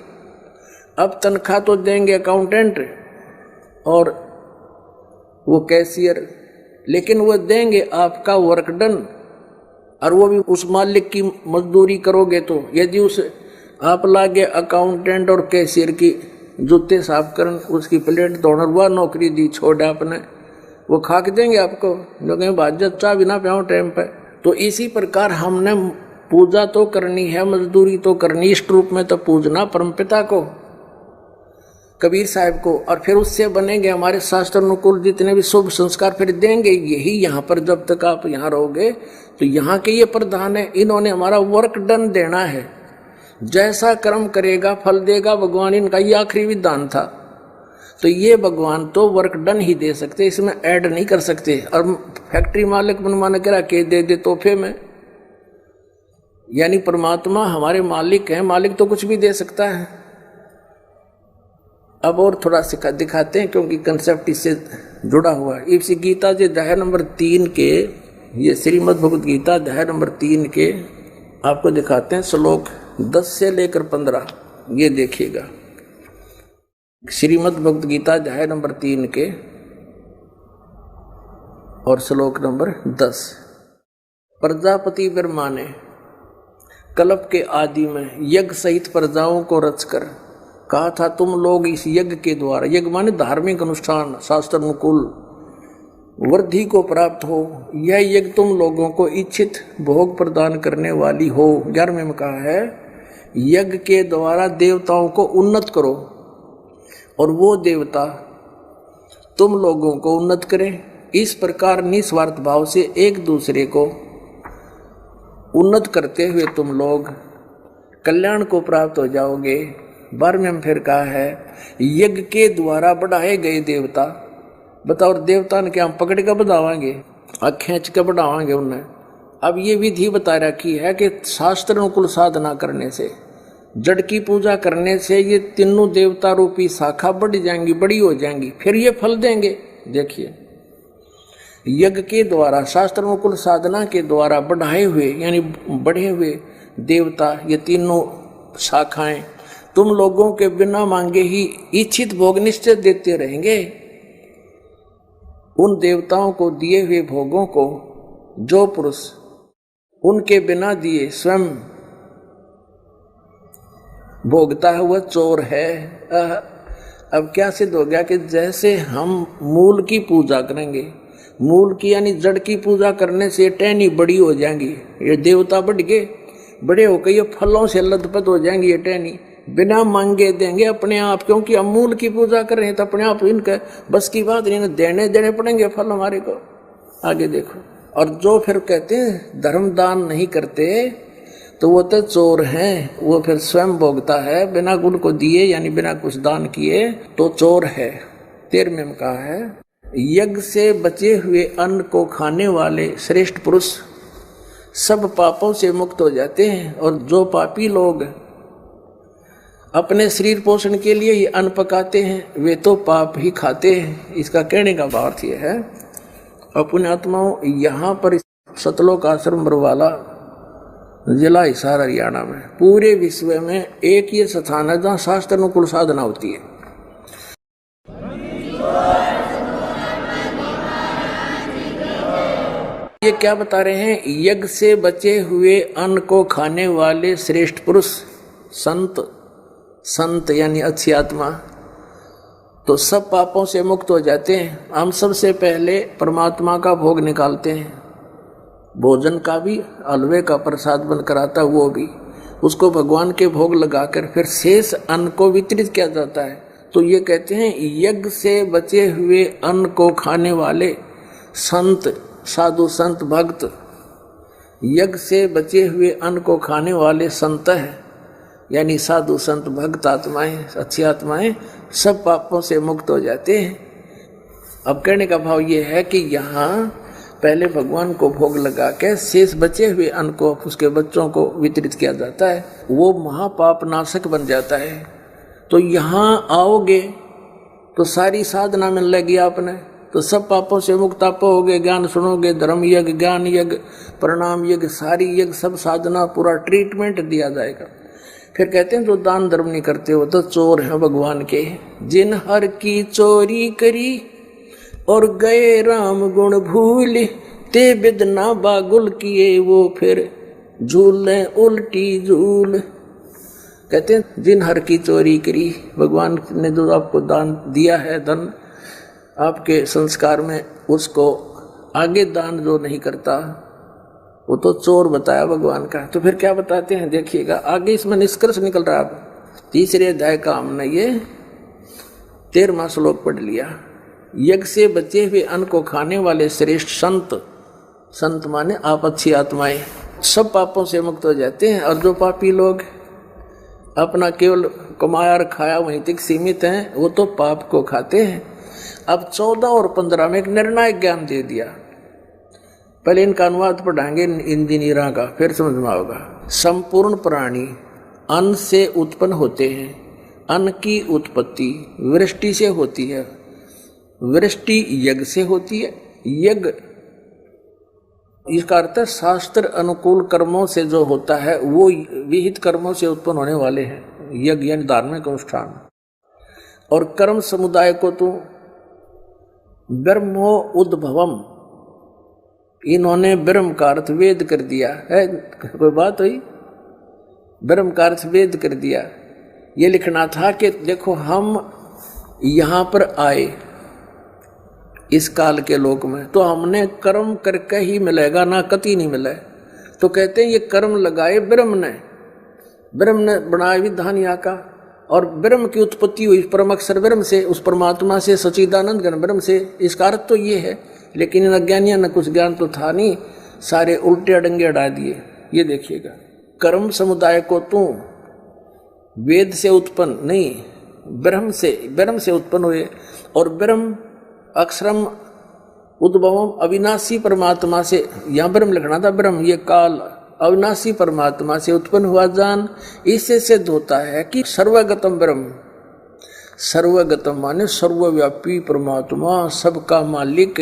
अब तनख्वाह तो देंगे अकाउंटेंट और वो कैशियर, लेकिन वो देंगे आपका वर्क डन, और वो भी उस मालिक की मजदूरी करोगे। तो यदि उस आप लागे अकाउंटेंट और कैशियर की जूते साफ कर, उसकी प्लेट धोना, वह नौकरी दी छोड़ आपने, वो खा के देंगे आपको, लोग बाजत चाह बिना प्याओ टाइम पे। तो इसी प्रकार हमने पूजा तो करनी है, मजदूरी तो करनी, इष्ट रूप में तो पूजना परमपिता को, कबीर साहब को, और फिर उससे बनेंगे हमारे शास्त्र अनुकूल जितने भी शुभ संस्कार फिर देंगे। यही यहाँ पर जब तक आप यहाँ रहोगे तो यहाँ के ये प्रधान है, इन्होंने हमारा वर्क डन देना है। जैसा कर्म करेगा फल देगा भगवान, इनका ये आखिरी विधान था। तो ये भगवान तो वर्क डन ही दे सकते, इसमें ऐड नहीं कर सकते। और फैक्ट्री मालिक मनमाना करा के दे तोहफे में, यानी परमात्मा हमारे मालिक हैं, मालिक तो कुछ भी दे सकता है। अब और थोड़ा सा दिखाते हैं, क्योंकि कंसेप्ट इससे जुड़ा हुआ है। इसी गीता के अध्याय नंबर 3 के, ये श्रीमद् भगवद गीता अध्याय नंबर 3 के आपको दिखाते हैं, श्लोक 10 से लेकर 15। ये देखिएगा, श्रीमद् भगवद गीता अध्याय नंबर 3 के और श्लोक नंबर 10। प्रजापति ब्रह्मा ने कल्प के आदि में यज्ञ सहित प्रजाओं को रचकर कहा था, तुम लोग इस यज्ञ के द्वारा, यज्ञ माने धार्मिक अनुष्ठान, शास्त्र अनुकूल वृद्धि को प्राप्त हो। यह यज्ञ तुम लोगों को इच्छित भोग प्रदान करने वाली हो। 11वें में कहा है, यज्ञ के द्वारा देवताओं को उन्नत करो और वो देवता तुम लोगों को उन्नत करें। इस प्रकार निस्वार्थ भाव से एक दूसरे को उन्नत करते हुए तुम लोग कल्याण को प्राप्त हो जाओगे। 12वें में फिर कहा है, यज्ञ के द्वारा बढ़ाए गए देवता, बताओ देवता ने क्या हम पकड़ कर बढ़ावाएंगे, खींच कर बढ़ावाएंगे उन्हें? अब ये विधि बता रखी है कि शास्त्र अनुकूल साधना करने से, जड़ की पूजा करने से ये तीनों देवता रूपी शाखा बढ़ जाएंगी, बड़ी हो जाएंगी, फिर ये फल देंगे। देखिए, यज्ञ के द्वारा, शास्त्र अनुकूल साधना के द्वारा बढ़ाए हुए यानी बढ़े हुए देवता, ये तीनों शाखाएं तुम लोगों के बिना मांगे ही इच्छित भोग निश्चय देते रहेंगे। उन देवताओं को दिए हुए भोगों को जो पुरुष उनके बिना दिए स्वयं भोगता है वह चोर है। अब क्या सिद्ध हो गया कि जैसे हम मूल की पूजा करेंगे, मूल की यानी जड़ की पूजा करने से टहनी बड़ी हो जाएंगी, ये देवता बढ़ गए, बड़े होकर ये फलों से लथपथ हो जाएंगी, ये टहनी बिना मांगे देंगे अपने आप, क्योंकि हम मूल की पूजा कर रहे हैं तो अपने आप इनका बस की बात नहीं, देने पड़ेंगे फल हमारे को। आगे देखो, और जो फिर कहते हैं धर्म दान नहीं करते तो वो तो चोर हैं, वो फिर स्वयं भोगता है बिना गुण को दिए यानी बिना कुछ दान किए तो चोर है। 13वें में कहा है, यज्ञ से बचे हुए अन्न को खाने वाले श्रेष्ठ पुरुष सब पापों से मुक्त हो जाते हैं, और जो पापी लोग अपने शरीर पोषण के लिए ये अन्न पकाते हैं वे तो पाप ही खाते हैं। इसका कहने का भाव यह है, अपने आत्माओं यहाँ पर सतलोक आश्रम बरवाला जिला हिसार हरियाणा में पूरे विश्व में एक ये स्थान है जहाँ शास्त्र अनुकूल साधना होती है। ये क्या बता रहे हैं, यज्ञ से बचे हुए अन्न को खाने वाले श्रेष्ठ पुरुष संत यानी अच्छी आत्मा तो सब पापों से मुक्त हो जाते हैं। हम सबसे पहले परमात्मा का भोग निकालते हैं, भोजन का भी, हलवे का प्रसाद बनकर आता वो भी, उसको भगवान के भोग लगाकर फिर शेष अन्न को वितरित किया जाता है। तो ये कहते हैं यज्ञ से बचे हुए अन्न को खाने वाले संत, साधु संत भक्त, यज्ञ से बचे हुए अन्न को खाने वाले संत है यानी साधु संत भक्त आत्माएं, अच्छी आत्माएं सब पापों से मुक्त हो जाते हैं। अब कहने का भाव ये है कि यहाँ पहले भगवान को भोग लगा के शेष बचे हुए अन्न को उसके बच्चों को वितरित किया जाता है, वो महापाप नाशक बन जाता है। तो यहाँ आओगे तो सारी साधना मिल लगेगी आपने, तो सब पापों से मुक्त आप होगे, ज्ञान सुनोगे, धर्म यज्ञ, ज्ञान यज्ञ, प्रणाम यज्ञ, सारी यज्ञ, सब साधना पूरा ट्रीटमेंट दिया जाएगा। फिर कहते हैं जो दान धर्म नहीं करते वो तो चोर हैं भगवान के। जिन हर की चोरी करी और गए राम गुण भूल, ते बिदना बागुल किए वो फिर झूले उल्टी झूल। कहते हैं जिन हर की चोरी करी, भगवान ने जो आपको दान दिया है, धन आपके संस्कार में, उसको आगे दान जो नहीं करता वो तो चोर बताया भगवान का। तो फिर क्या बताते हैं देखिएगा, आगे इसमें निष्कर्ष निकल रहा है। 3रे अध्याय का हमने ये 13वां श्लोक पढ़ लिया। यज्ञ से बचे हुए अन्न को खाने वाले श्रेष्ठ संत माने आप अच्छी आत्माएं सब पापों से मुक्त हो जाते हैं, और जो पापी लोग अपना केवल कमाया और खाया वहीं तक सीमित हैं वो तो पाप को खाते हैं। अब 14 और 15 में एक निर्णायक ज्ञान दे दिया। पहले इनका अनुवाद पढ़ाएंगे इंजीनियरों का, फिर समझ में आएगा। संपूर्ण प्राणी अन्न से उत्पन्न होते हैं, अन्न की उत्पत्ति वृष्टि से होती है, वृष्टि यज्ञ से होती है, यज्ञ इसका अर्थ है शास्त्र अनुकूल कर्मों से जो होता है वो विहित कर्मों से उत्पन्न होने वाले हैं, यज्ञ यानी धार्मिक अनुष्ठान। और कर्म समुदाय को तो ब्रह्मो उद्भवम, इन्होंने ब्रह्म का अर्थ वेद कर दिया है। कोई बात हुई, ब्रह्म का अर्थ वेद कर दिया। ये लिखना था कि देखो हम यहाँ पर आए इस काल के लोक में तो हमने कर्म करके ही मिलेगा, ना कति नहीं मिले। तो कहते हैं ये कर्म लगाए ब्रह्म ने बनाया विधान यहाँ का, और ब्रह्म की उत्पत्ति हुई परम अक्षर ब्रह्म से, उस परमात्मा से, सच्चिदानंद घन ब्रह्म से। इसका अर्थ तो ये है, लेकिन इन अज्ञानियों ने कुछ ज्ञान तो था नहीं, सारे उल्टे अडंगे अड़ा दिए। ये देखिएगा, कर्म समुदाय को तू वेद से उत्पन्न नहीं ब्रह्म से उत्पन्न हुए, और ब्रह्म अक्षरम उद्भवम अविनाशी परमात्मा से, यहाँ ब्रह्म लिखना था, ब्रह्म ये काल अविनाशी परमात्मा से उत्पन्न हुआ जान। इससे सिद्ध होता है कि सर्वगतम ब्रह्म, सर्वगतम माने सर्वव्यापी परमात्मा, सबका मालिक,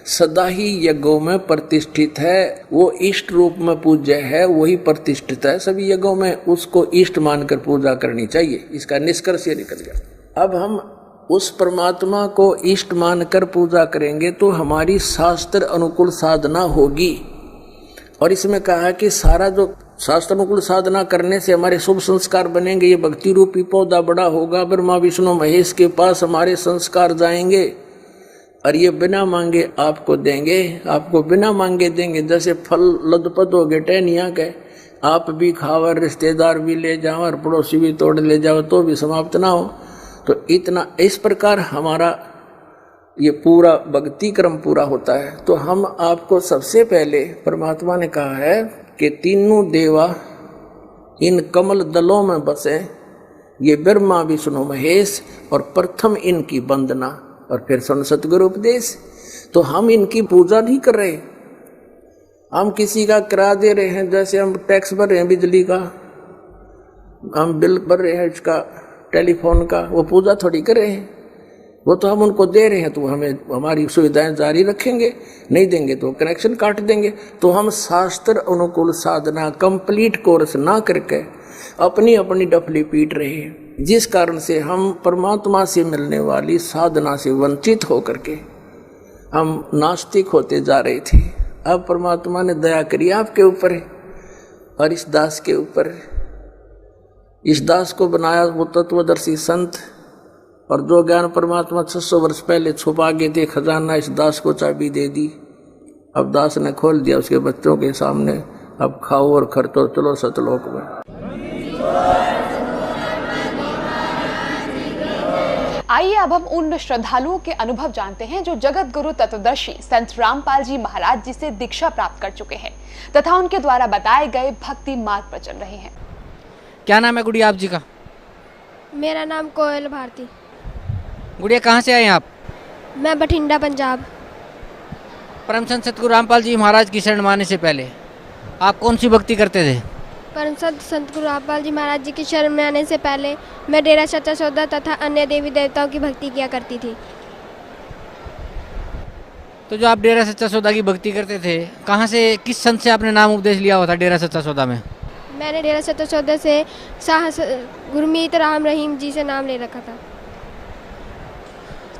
सदा ही यज्ञों में प्रतिष्ठित है। वो इष्ट रूप में पूज्य है, वही प्रतिष्ठित है सभी यज्ञों में, उसको इष्ट मानकर पूजा करनी चाहिए। इसका निष्कर्ष ये निकल गया। अब हम उस परमात्मा को इष्ट मानकर पूजा करेंगे तो हमारी शास्त्र अनुकूल साधना होगी। और इसमें कहा है कि सारा जो शास्त्र अनुकूल साधना करने से हमारे शुभ संस्कार बनेंगे। ये भक्ति रूपी पौधा बड़ा होगा, ब्रह्मा विष्णु महेश के पास हमारे संस्कार जाएंगे और ये बिना मांगे आपको देंगे, आपको बिना मांगे देंगे। जैसे फल लदपद हो गए टहनिया के, आप भी खाओ, रिश्तेदार भी ले जाओ और पड़ोसी भी तोड़ ले जाओ तो भी समाप्त ना हो। तो इतना इस प्रकार हमारा ये पूरा भक्ति क्रम पूरा होता है। तो हम आपको सबसे पहले परमात्मा ने कहा है कि तीनों देवा इन कमल दलों में बसे, ये ब्रह्मा विष्णु महेश, और प्रथम इनकी वंदना और फिर सतगुरु उपदेश। तो हम इनकी पूजा नहीं कर रहे, हम किसी का किराया दे रहे हैं। जैसे हम टैक्स भर रहे हैं बिजली का, हम बिल भर रहे हैं इसका टेलीफोन का, वो पूजा थोड़ी कर रहे हैं। वो तो हम उनको दे रहे हैं तो हमें हमारी सुविधाएं जारी रखेंगे, नहीं देंगे तो कनेक्शन काट देंगे। तो हम शास्त्र अनुकूल साधना कंप्लीट कोर्स ना करके अपनी अपनी डफली पीट रहे हैं, जिस कारण से हम परमात्मा से मिलने वाली साधना से वंचित होकर के हम नास्तिक होते जा रहे थे। अब परमात्मा ने दया करी आपके ऊपर और इस दास के ऊपर। इस दास को बनाया वो तत्वदर्शी संत, और जो ज्ञान परमात्मा 600 वर्ष पहले छुपा गए थे खजाना, इस दास को चाबी दे दी। अब दास ने खोल दिया उसके बच्चों के सामने, अब खाओ और खर्चो, चलो सतलोक में। आइए अब हम उन श्रद्धालुओं के अनुभव जानते हैं जो जगत गुरु तत्वदर्शी संत रामपाल जी महाराज जी से दीक्षा प्राप्त कर चुके हैं तथा उनके द्वारा बताए गए भक्ति मार्ग पर चल रहे हैं। क्या नाम है गुड़िया आप जी का? मेरा नाम कोयल भारती। गुड़िया कहाँ से आए हैं आप? मैं बठिंडा पंजाब। परम संत सतगुरु रामपाल जी महाराज की शरण में आने से पहले आप कौन सी भक्ति करते थे? परम संत सतगुरु रामपाल जी महाराज जी की शरण में आने से पहले मैं डेरा सच्चा सौदा तथा अन्य देवी देवताओं की भक्ति किया करती थी। तो जो आप डेरा सच्चा सौदा की भक्ति करते थे, कहाँ से, किस संत से आपने नाम उपदेश लिया हुआ था डेरा सच्चा सौदा में? मैंने डेरा सच्चा सौदा से गुरमीत राम रहीम जी से नाम ले रखा था।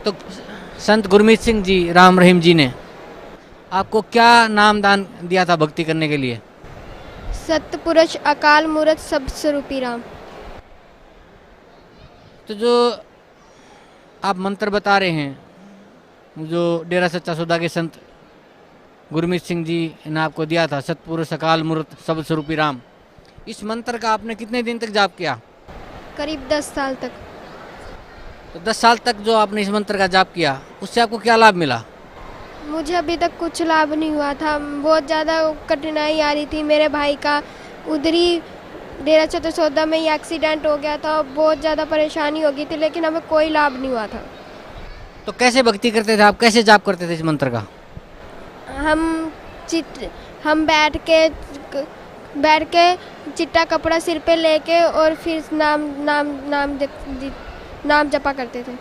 तो संत गुरमीत सिंह जी राम रहीम जी ने आपको क्या नाम दान दिया था भक्ति करने के लिए? सतपुरुष अकाल मूरत सब स्वरूपी राम। तो जो आप मंत्र बता रहे हैं, जो डेरा सच्चा सौदा के संत गुरमीत सिंह जी ने आपको दिया था, सतपुरुष अकाल मूरत सब स्वरूपी राम, इस मंत्र का आपने कितने दिन तक जाप किया? करीब 10 साल तक। तो 10 साल तक जो आपने इस मंत्र का जाप किया, उससे आपको क्या लाभ मिला? मुझे अभी तक कुछ लाभ नहीं हुआ था, बहुत ज़्यादा कठिनाई आ रही थी। मेरे भाई का उधरी डेरा सच्चा सौदा में ही एक्सीडेंट हो गया था, बहुत ज़्यादा परेशानी हो गई थी, लेकिन हमें कोई लाभ नहीं हुआ था। तो कैसे भक्ति करते थे आप, कैसे जाप करते थे इस मंत्र का? हम बैठ के चिट्टा कपड़ा सिर पे लेके और फिर नाम जपा करते थे।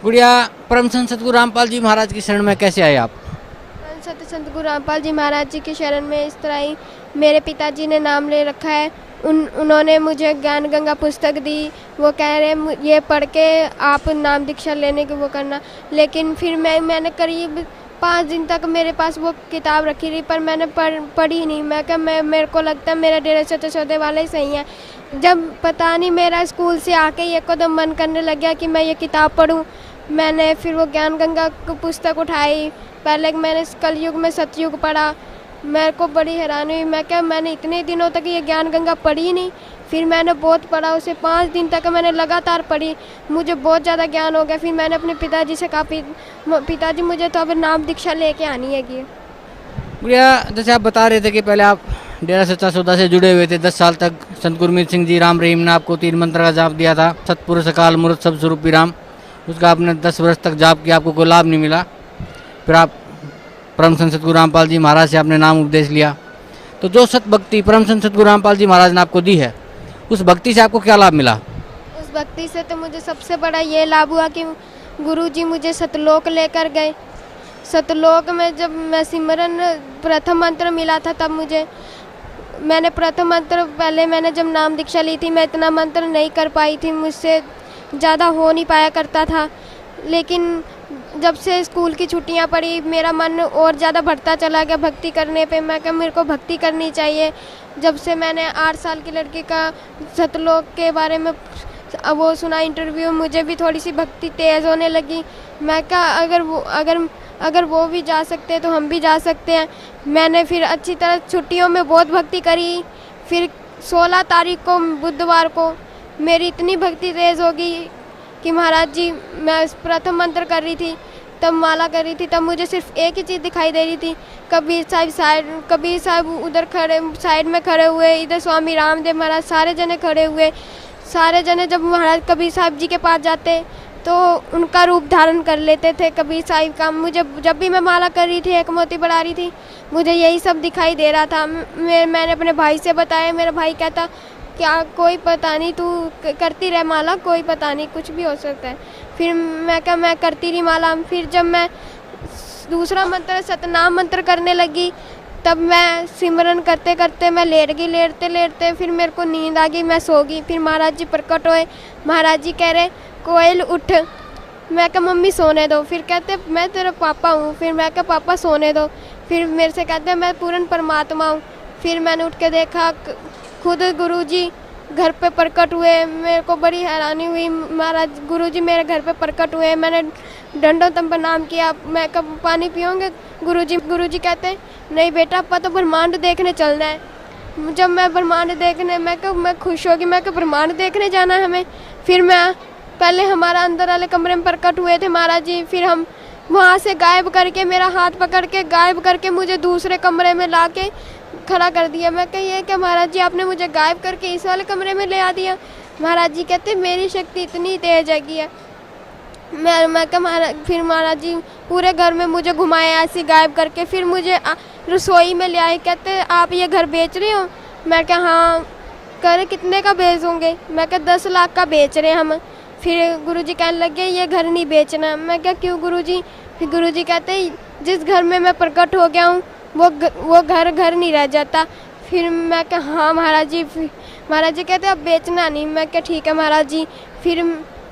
गुड़िया, परम संत सतगुरु रामपाल जी महाराज की शरण में कैसे आए आप? संत सतगुरु रामपाल जी महाराज जी की शरण में इस तरह ही मेरे पिताजी ने नाम ले रखा है। उन्होंने मुझे ज्ञान गंगा पुस्तक दी, वो कह रहे ये पढ़ के आप नाम दीक्षा लेने की वो करना। लेकिन फिर मैंने करीब 5 दिन तक मेरे पास वो किताब रखी रही, पर मैंने पढ़ी नहीं। मैं क्या मेरे को लगता है मेरा डेरा सच्चा सौदे वाला ही सही है। जब पता नहीं मेरा स्कूल से आके एकदम मन करने लग गया कि मैं ये किताब पढूं, मैंने फिर वो ज्ञान गंगा की पुस्तक उठाई। पहले मैंने कलयुग में सतयुग पढ़ा, मेरे को बड़ी हैरानी हुई। मैं क्या मैंने इतने दिनों तक ये ज्ञान गंगा पढ़ी नहीं। फिर मैंने बहुत पढ़ा, उसे 5 दिन तक मैंने लगातार पढ़ी, मुझे बहुत ज़्यादा ज्ञान हो गया। फिर मैंने अपने पिताजी से कहा, पिताजी मुझे तो अब नाम दीक्षा लेके आनी है। गुड़िया, जैसे आप बता रहे थे कि पहले आप डेरा सच्चा सौदा से जुड़े हुए थे 10 साल तक, संत गुरमीत सिंह जी राम रहीम ने आपको 3 मंत्र का जाप दिया था, सतपुरुष अकाल मूरत सब स्वरूपी राम, उसका आपने 10 वर्ष तक जाप किया, आपको कोई लाभ नहीं मिला। फिर आप परम संत सतगुरु रामपाल जी महाराज से आपने नाम उपदेश लिया। तो जो सत भक्ति परम संत सतगुरु रामपाल जी महाराज ने आपको दी है, उस भक्ति से आपको क्या लाभ मिला? उस भक्ति से तो मुझे सबसे बड़ा ये लाभ हुआ कि गुरुजी मुझे सतलोक लेकर गए। सतलोक में जब मैं सिमरन प्रथम मंत्र मिला था, तब मैंने प्रथम मंत्र पहले मैंने जब नाम दीक्षा ली थी, मैं इतना मंत्र नहीं कर पाई थी, मुझसे ज़्यादा हो नहीं पाया करता था। लेकिन जब से स्कूल की छुट्टियां पड़ी, मेरा मन और ज़्यादा बढ़ता चला गया भक्ति करने पे। मैं कहा मेरे को भक्ति करनी चाहिए। जब से मैंने 8 साल की लड़की का सतलोक के बारे में वो सुना इंटरव्यू, मुझे भी थोड़ी सी भक्ति तेज़ होने लगी। मैं कहा अगर वो भी जा सकते हैं तो हम भी जा सकते हैं। मैंने फिर अच्छी तरह छुट्टियों में बहुत भक्ति करी। फिर 16 तारीख को बुधवार को मेरी इतनी भक्ति तेज़ होगी कि महाराज जी, मैं प्रथम मंत्र कर रही थी, तब माला कर रही थी, तब मुझे सिर्फ एक ही चीज़ दिखाई दे रही थी। कबीर साहब उधर खड़े साइड में खड़े हुए, इधर स्वामी रामदेव महाराज, सारे जने खड़े हुए। सारे जने जब महाराज कबीर साहब जी के पास जाते तो उनका रूप धारण कर लेते थे कबीर साहिब का। मुझे जब भी मैं माला कर रही थी, एक मोती बढ़ा रही थी, मुझे यही सब दिखाई दे रहा था। मैंने अपने भाई से बताया, मेरा भाई कहता क्या कोई पता नहीं, तू करती रह माला, कोई पता नहीं, कुछ भी हो सकता है। फिर मैं कहा मैं करती रही माला। फिर जब मैं दूसरा मंत्र सतनाम मंत्र करने लगी, तब मैं सिमरन करते करते मैं लेट गई। लेटते फिर मेरे को नींद आ गई, मैं सो गई। फिर महाराज जी प्रकट हुए। महाराज जी कह रहे कोयल उठ। मैं कहा मम्मी सोने दो। फिर कहते मैं तेरा पापा हूँ। फिर मैं कहा पापा सोने दो। फिर मेरे से कहते मैं पूर्ण परमात्मा हूँ। फिर मैंने उठ के देखा, खुद गुरुजी घर पे प्रकट हुए। मेरे को बड़ी हैरानी हुई, महाराज गुरुजी मेरे घर पे प्रकट हुए। मैंने दंडोतम प्रणाम किया। मैं कब पानी पियोगे गुरुजी कहते नहीं बेटा, आपका तो ब्रह्मांड देखने चलना है। जब मैं ब्रह्मांड देखने, मैं खुश होगी, मैं ब्रह्मांड देखने जाना है हमें। फिर मैं पहले हमारा अंदर वाले कमरे में प्रकट हुए थे महाराज जी, फिर हम वहाँ से गायब करके, मेरा हाथ पकड़ के गायब करके मुझे दूसरे कमरे में ला के खड़ा कर दिया। मैं कही ये क्या महाराज जी, आपने मुझे गायब करके इस वाले कमरे में ले आ दिया। महाराज जी कहते मेरी शक्ति इतनी तेज है। मैं कहा फिर महाराज जी पूरे घर में मुझे घुमाया ऐसे गायब करके। फिर मुझे रसोई में ले आए। कहते आप ये घर बेच रहे हो? मैं कहा हाँ। कह रहे कितने का बेचोगे? मैं कहा 10 लाख का बेच रहे हम। फिर गुरुजी कहने लगे ये घर नहीं बेचना। मैं क्या क्यों गुरुजी? फिर गुरुजी कहते जिस घर में मैं प्रकट हो गया हूँ वो घर नहीं रह जाता। फिर मैं कहा हाँ महाराज जी। महाराज जी कहते अब बेचना नहीं। मैं क्या ठीक है महाराज जी। फिर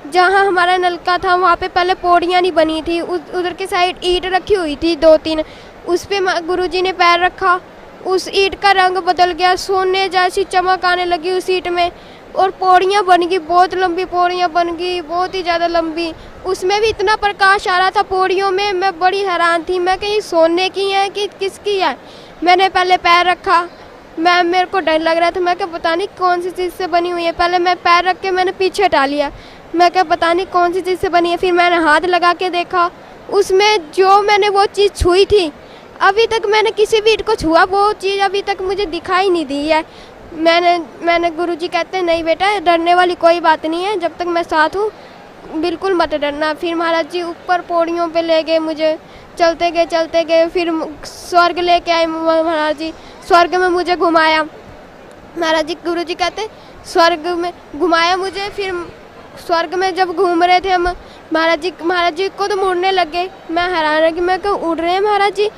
जहाँ हमारा नलका था वहाँ पे पहले पौड़ियाँ नहीं बनी थी, उधर की साइड ईंट रखी हुई थी 2-3, उस पे गुरुजी ने पैर रखा। उस ईंट का रंग बदल गया, सोने जैसी चमक आने लगी उस ईंट में। और पौड़ियाँ बन गई, बहुत लंबी पौड़ियाँ बन गई, बहुत ही ज़्यादा लंबी। उसमें भी इतना प्रकाश आ रहा था पौड़ियों में, मैं बड़ी हैरान थी। मैं कहीं सोने की है कि किसकी है। मैंने पहले पैर रखा, मेरे को डर लग रहा था। मैं क्या पता नहीं कौन सी चीज़ से बनी हुई है। पहले मैं पैर रख के मैंने पीछे हटा लिया। मैं क्या पता नहीं कौन सी चीज़ से बनी है। फिर मैंने हाथ लगा के देखा, उसमें जो मैंने वो चीज़ छुई थी, अभी तक मैंने किसी भी ईंट को छुआ, वो चीज़ अभी तक मुझे दिखाई नहीं दी है। मैंने गुरुजी कहते हैं नहीं बेटा, डरने वाली कोई बात नहीं है, जब तक मैं साथ हूँ बिल्कुल मत डरना। फिर महाराज जी ऊपर पौड़ियों पे ले गए मुझे, चलते गए। फिर स्वर्ग लेके आए महाराज जी, स्वर्ग में मुझे घुमाया महाराज जी। गुरुजी कहते स्वर्ग में घुमाया मुझे। फिर स्वर्ग में जब घूम रहे थे हम, महाराज जी को तो मुड़ने लग गए। मैं हैरान रही, मैं क्या उड़ रहे हैं महाराज जी?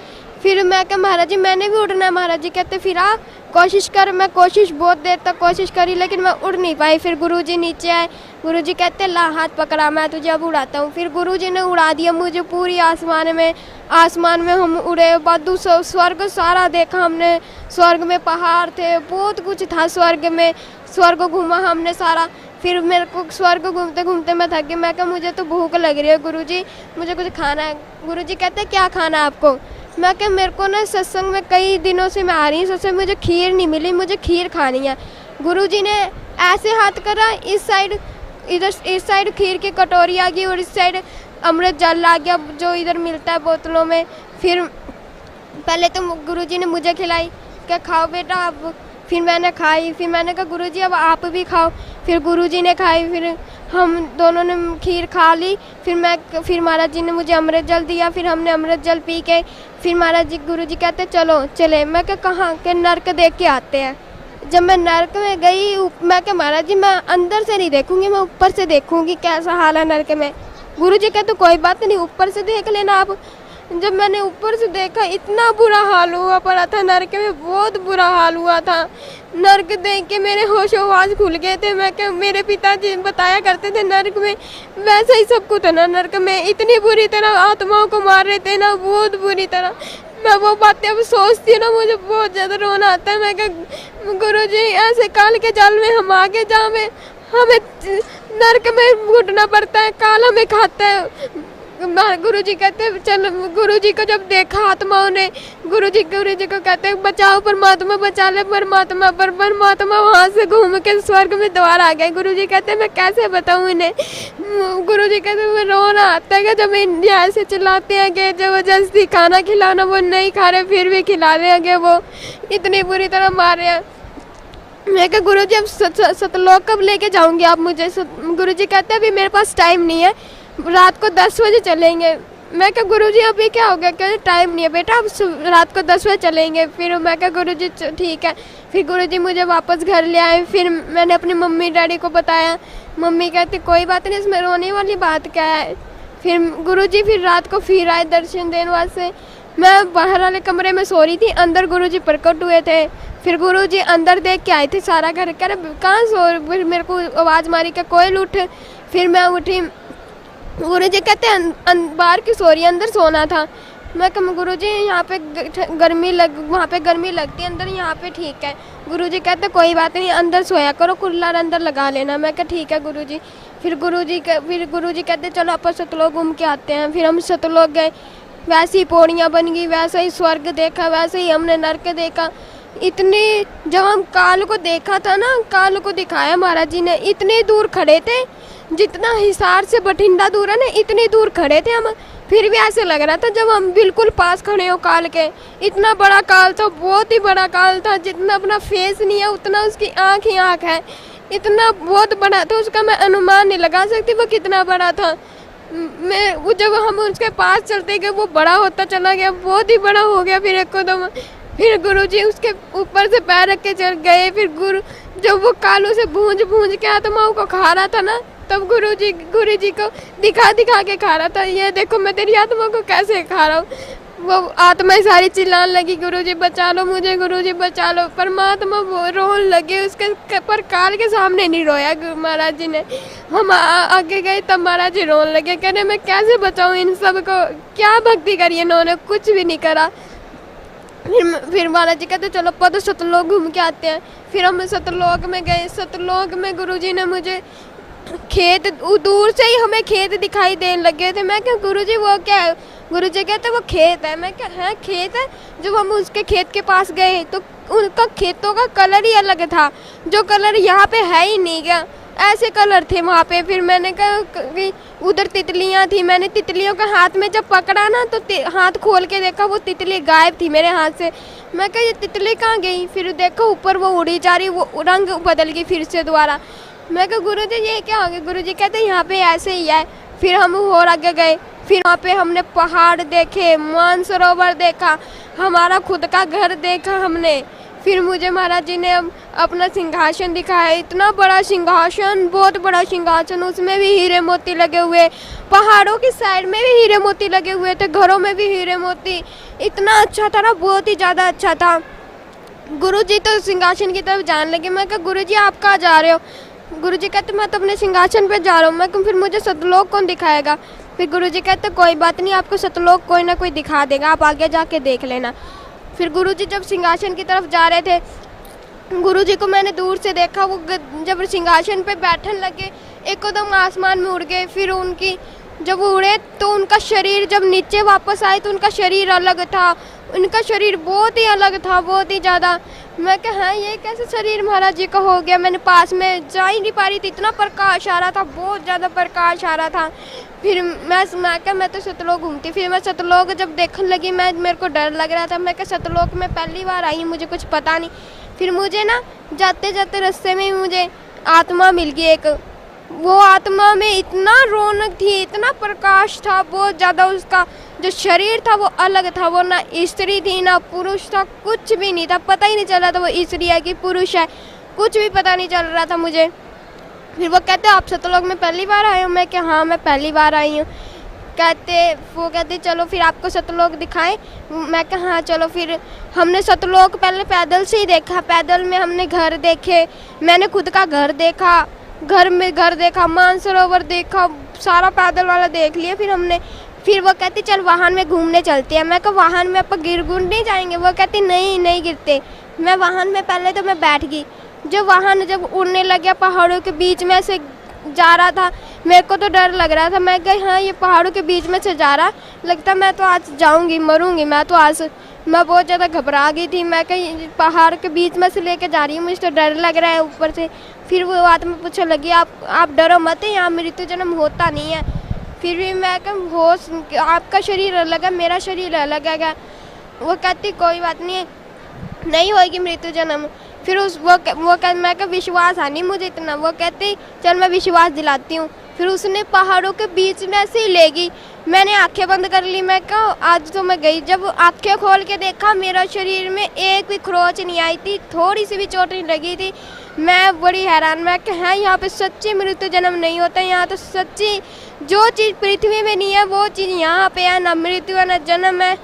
फिर मैं क्या महाराज जी मैंने भी उड़ना है। महाराज जी कहते फिर आ कोशिश कर। मैं कोशिश बहुत देर तक कोशिश करी, लेकिन मैं उड़ नहीं पाई। फिर गुरुजी नीचे आए, गुरुजी कहते ला हाथ पकड़ा, मैं तुझे अब उड़ाता हूँ। फिर गुरुजी ने उड़ा दिया मुझे पूरी आसमान में हम उड़े। बादू स्वर्ग सारा देखा हमने। स्वर्ग में पहाड़ थे, बहुत कुछ था स्वर्ग में। स्वर्ग घूमा हमने सारा। फिर मेरे को स्वर्ग घूमते घूमते मैं थक गई। मैं कहा मुझे तो भूख लग रही है गुरुजी, मुझे कुछ खाना है। गुरुजी कहते क्या खाना है आपको? मैं क्या मेरे को ना सत्संग में कई दिनों से मैं आ रही हूँ, सत्संग मुझे खीर नहीं मिली, मुझे खीर खानी है। गुरुजी ने ऐसे हाथ करा, इस साइड खीर की कटोरी आ गई और इस साइड अमृत जल आ गया जो इधर मिलता है बोतलों में। फिर पहले तो गुरुजी ने मुझे खिलाई, क्या खाओ बेटा आप। फिर मैंने खाई। फिर मैंने कहा गुरुजी अब आप भी खाओ। फिर गुरुजी ने खाई, फिर हम दोनों ने खीर खा ली। फिर महाराज जी ने मुझे अमृत जल दिया, फिर हमने अमृत जल पी के फिर महाराज जी गुरुजी कहते चलो चले। मैं क्या कहाँ के नर्क देख के आते हैं। जब मैं नर्क में गई मैं क्या महाराज जी मैं अंदर से नहीं देखूंगी, मैं ऊपर से देखूंगी कैसा हाल है नर्क में। गुरुजी कहते कोई बात नहीं, ऊपर से देख लेना आप। जब मैंने ऊपर से देखा इतना बुरा हाल हुआ पड़ा था नर्क में, बहुत बुरा हाल हुआ था। नर्क देख के मेरे होश खुल गए थे। मैं क्या मेरे पिताजी बताया करते थे नर्क में वैसा ही सब कुछ है ना, नर्क में इतनी बुरी तरह आत्माओं को मार रहे थे ना, बहुत बुरी तरह। मैं वो बातें अब सोचती हूँ ना मुझे बहुत ज़्यादा रोना आता है। मैं क्या गुरुजी ऐसे काल के जाल में हम आगे जावे, हमें नर्क में घुटना पड़ता है, काल हमें खाता है। गुरुजी कहते चल, गुरुजी को जब देखा आत्माओं ने, गुरुजी को कहते हैं बचाओ परमात्मा, बचा ले परमात्मा। पर परमात्मा वहाँ से घूम के स्वर्ग में दोबारा आ गए। गुरुजी कहते हैं मैं कैसे बताऊँ इन्हें। गुरुजी कहते हैं मैं रोना आता है जब इंडिया ऐसे चिल्लाते हैं कि जबरदस्ती खाना खिलाना वो नहीं खा रहे फिर भी खिला रहे हैं, वो इतनी बुरी तरह मार रहे हैं। मैं कहा गुरुजी अब सतलोक कब लेके जाऊंगी आप मुझे। गुरुजी कहते हैं अभी मेरे पास टाइम नहीं है, रात को 10 बजे चलेंगे। मैं क्या गुरुजी अभी क्या हो गया, कहते टाइम नहीं है बेटा, अब रात को 10 बजे चलेंगे। फिर मैं क्या गुरुजी ठीक है। फिर गुरुजी मुझे वापस घर ले आए। फिर मैंने अपनी मम्मी डैडी को बताया। मम्मी कहती कोई बात नहीं, इसमें रोने वाली बात क्या है। फिर गुरुजी फिर रात को फिर आए दर्शन देने वास्ते। मैं बाहर वाले कमरे में सो रही थी, अंदर गुरुजी प्रकट हुए थे। फिर गुरुजी अंदर देख के आए थे सारा घर, कह रहे कहाँ सो। फिर मेरे को आवाज़ मारी कि कोयल उठ। फिर मैं उठी। गुरुजी कहते हैं बाहर की सो रही है, अंदर सोना था। मैं कहा गुरुजी यहाँ पे वहाँ पे गर्मी लगती है, अंदर यहाँ पे ठीक है। गुरुजी कहते कोई बात नहीं, अंदर सोया करो, कूलर अंदर लगा लेना। मैं कहा ठीक है गुरुजी। फिर गुरुजी कहते चलो अपन सतलोक घूम के आते हैं। फिर हम सतलोक गए, वैसी पौड़ियाँ बन गई, वैसा ही स्वर्ग देखा, वैसे ही हमने नरक देखा। इतनी जब हम काल को देखा था ना, काल को दिखाया महाराज जी ने, इतनी दूर खड़े थे, जितना हिसार से बठिंडा दूर है ना इतनी दूर खड़े थे हम। फिर भी ऐसे लग रहा था जब हम बिल्कुल पास खड़े हो काल के। इतना बड़ा काल था, बहुत ही बड़ा काल था, जितना अपना फेस नहीं है उतना उसकी आँख ही आँख है। इतना बहुत बड़ा था, उसका मैं अनुमान नहीं लगा सकती वो कितना बड़ा था। जब हम उसके पास चलते गए वो बड़ा होता चला गया, बहुत ही बड़ा हो गया। फिर एकदम फिर गुरुजी उसके ऊपर से पैर रख के चल गए। फिर जब वो कालों से भूंज के आत्माओं को खा रहा था ना, तब गुरुजी को दिखा के खा रहा था। ये देखो मैं तेरी आत्मा को कैसे खा रहा हूँ। वो आत्माएं सारी चिल्लाने लगी गुरुजी बचा लो मुझे, गुरुजी बचा लो। परमात्मा वो रोने लगे उसके पर काल के सामने नहीं रोया महाराज जी ने। हम आगे गए तब महाराज जी रोने लगे, कह रहे मैं कैसे बचाऊँ इन सब को, क्या भक्ति करी इन्होंने, कुछ भी नहीं करा। फिर महाराज जी कहते चलो पद सतलोक घूम के आते हैं। फिर हम सतलोक में गए। सतलोक में गुरुजी ने मुझे खेत, दूर से ही हमें खेत दिखाई देने लगे थे। मैं क्या गुरुजी वो क्या है। गुरुजी कहते वो खेत है। मैं क्या है खेत है। जब हम उसके खेत के पास गए तो उनका खेतों का कलर ही अलग था, जो कलर यहाँ पे है ही नहीं गया, ऐसे कलर थे वहाँ पे। फिर मैंने कहा उधर तितलियाँ थी, मैंने तितलियों का हाथ में जब पकड़ा ना तो हाथ खोल के देखा वो तितली गायब थी मेरे हाथ से। मैं कहा ये तितली कहाँ गई। फिर देखो ऊपर वो उड़ी जा रही, वो रंग बदल गई फिर से दोबारा। मैं कहा गुरुजी ये क्या हो गया। गुरुजी कहते यहाँ पे ऐसे ही है। फिर हम और आगे गए। फिर वहाँ पे हमने पहाड़ देखे, मानसरोवर देखा, हमारा खुद का घर देखा हमने। फिर मुझे महाराज जी ने अपना सिंहासन दिखाया, इतना बड़ा सिंहासन, बहुत बड़ा सिंहासन, उसमें भी हीरे मोती लगे हुए, पहाड़ों की साइड में भी हीरे मोती लगे हुए थे, घरों में भी हीरे मोती। इतना अच्छा था ना, बहुत ही ज़्यादा अच्छा था। गुरुजी तो सिंहासन की तरफ जाने लगे। मैं कहा गुरुजी आप कहाँ जा रहे हो। गुरुजी कहते मैं तो अपने सिंहासन पे जा रहा हूँ। मैं कहा फिर मुझे सतलोक कौन दिखाएगा। फिर गुरुजी कहते कोई बात नहीं, आपको सतलोक कोई ना कोई दिखा देगा, आप आगे जाके देख लेना। फिर गुरुजी जब सिंहासन की तरफ जा रहे थे, गुरुजी को मैंने दूर से देखा, वो जब सिंहासन पे बैठने लगे एकदम आसमान में उड़ गए। फिर उनकी जब वो उड़े तो उनका शरीर जब नीचे वापस आए तो उनका शरीर अलग था, उनका शरीर बहुत ही अलग था, बहुत ही ज़्यादा। मैं कहा हाँ ये कैसे शरीर महाराज जी का हो गया। मैंने पास में जा ही नहीं पा रही थी, इतना प्रकाश आ रहा था, बहुत ज़्यादा प्रकाश आ रहा था। फिर मैं तो सतलोक घूमती। फिर मैं सतलोक जब देखने लगी, मेरे को डर लग रहा था। मैं क्या सतलोक में पहली बार आई, मुझे कुछ पता नहीं। फिर मुझे ना जाते जाते रास्ते में ही मुझे आत्मा मिल गई एक। वो आत्मा में इतना रौनक थी, इतना प्रकाश था, बहुत ज़्यादा। उसका जो शरीर था वो अलग था, वो ना स्त्री थी ना पुरुष था, कुछ भी नहीं था, पता ही नहीं चल रहा था वो स्त्री है कि पुरुष है, कुछ भी पता नहीं चल रहा था मुझे। फिर वो कहते आप सतलोक में पहली बार आए हो? मैं कि हाँ मैं पहली बार आई हूँ। वो कहते चलो फिर आपको सतलोक दिखाएं। मैं कहा हाँ चलो। फिर हमने सतलोक पहले पैदल से ही देखा, पैदल में हमने घर देखे, मैंने खुद का घर देखा, घर देखा, मानसरोवर देखा, सारा पैदल वाला देख लिया। फिर वो कहती चल वाहन में घूमने चलते हैं। मैं कहा वाहन में आप गिर नहीं जाएंगे? वो कहती नहीं गिरते। मैं वाहन में पहले तो मैं बैठ गई। जब वाहन उड़ने लग गया, पहाड़ों के बीच में से जा रहा था, मेरे को तो डर लग रहा था। मैं गई हाँ ये पहाड़ों के बीच में से जा रहा, लगता मैं तो आज जाऊंगी, मरूंगी मैं तो आज। मैं बहुत ज़्यादा घबरा गई थी। मैं कहीं पहाड़ के बीच में से लेके जा रही हूँ, मुझे तो डर लग रहा है ऊपर से। फिर वो आत्मा पूछने लगी आप डरो मत, यहाँ मृत्यु जन्म होता नहीं है। फिर भी मैं कहा होश, आपका शरीर अलग है, मेरा शरीर अलग है। वो कहती कोई बात नहीं होगी मृत्यु जन्म। फिर मैं का विश्वास है नहीं मुझे इतना। वो कहती चल मैं विश्वास दिलाती हूँ। फिर उसने पहाड़ों के बीच में से ही ले गई। मैंने आंखें बंद कर ली। मैं कहा आज तो मैं गई। जब आंखें खोल के देखा, मेरा शरीर में एक भी खरोच नहीं आई थी, थोड़ी सी भी चोट नहीं लगी थी। मैं बड़ी हैरान। मैं कहा है यहाँ पे सच्ची मृत्यु जन्म नहीं होता, यहाँ तो सच्ची जो चीज़ पृथ्वी में नहीं है वो चीज़ यहाँ पे है, ना मृत्यु है ना जन्म है।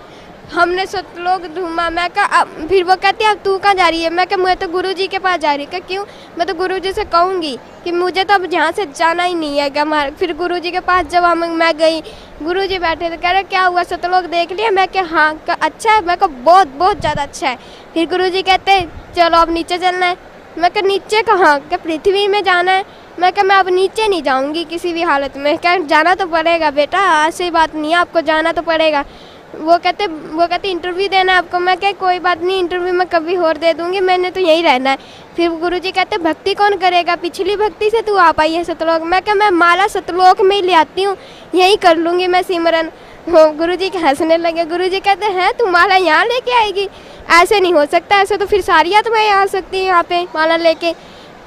हमने सतलोक ढूंढा। मैं कहा फिर वो कहती है अब तू कहाँ जा रही है? मैं कहा मैं तो गुरुजी के पास जा रही हूँ। क्यों? मैं तो गुरुजी से कहूँगी कि मुझे तो अब यहाँ से जाना ही नहीं है। फिर गुरुजी के पास जब मैं गई, गुरुजी बैठे थे, कह रहे क्या हुआ सतलोक देख लिया? मैं कहा हाँ। अच्छा है? मैं कहा बहुत ज़्यादा अच्छा है। फिर गुरुजी कहते चलो अब नीचे चलना है। मैं कहा नीचे कहाँ? क्या पृथ्वी में जाना है? मैं कहा मैं अब नीचे नहीं जाऊँगी किसी भी हालत में। क्या जाना तो पड़ेगा बेटा, ऐसी बात नहीं है, आपको जाना तो पड़ेगा। वो कहते इंटरव्यू देना है आपको। मैं क्या कोई बात नहीं, इंटरव्यू मैं कभी और दे दूंगी, मैंने तो यहीं रहना है। फिर गुरुजी कहते भक्ति कौन करेगा? पिछली भक्ति से तू आ पाई है सतलोक। मैं क्या मैं माला सतलोक में ही ले आती हूँ, यहीं कर लूँगी मैं सिमरन। गुरुजी हंसने लगे। गुरुजी कहते हैं तू माला यहाँ लेके आएगी? ऐसे नहीं हो सकता, ऐसे तो फिर सारी आत्माएं आ सकती हैं यहाँ पे माला लेके।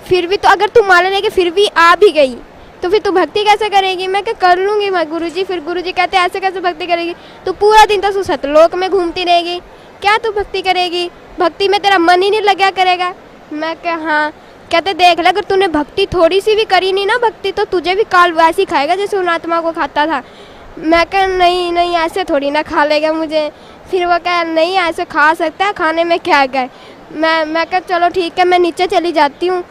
फिर भी तो अगर तू माला लेके फिर भी आ भी गई तो फिर तू भक्ति कैसे करेगी? मैं क्या कर लूँगी मैं गुरुजी। फिर गुरुजी कहते ऐसे कैसे भक्ति करेगी? तू पूरा दिन तो तू सतलोक में घूमती रहेगी, क्या तू भक्ति करेगी? भक्ति में तेरा मन ही नहीं लगा करेगा। मैं क्या हाँ। कहते देख ले अगर तूने भक्ति थोड़ी सी भी करी नहीं ना भक्ति, तो तुझे भी काल वैसी खाएगा जैसे उन आत्मा को खाता था। मैं क्या नहीं ऐसे थोड़ी ना खा लेगा मुझे। फिर वो क्या नहीं ऐसे खा सकता है, खाने में क्या गए। मैं क्या चलो ठीक है मैं नीचे चली जाती हूँ।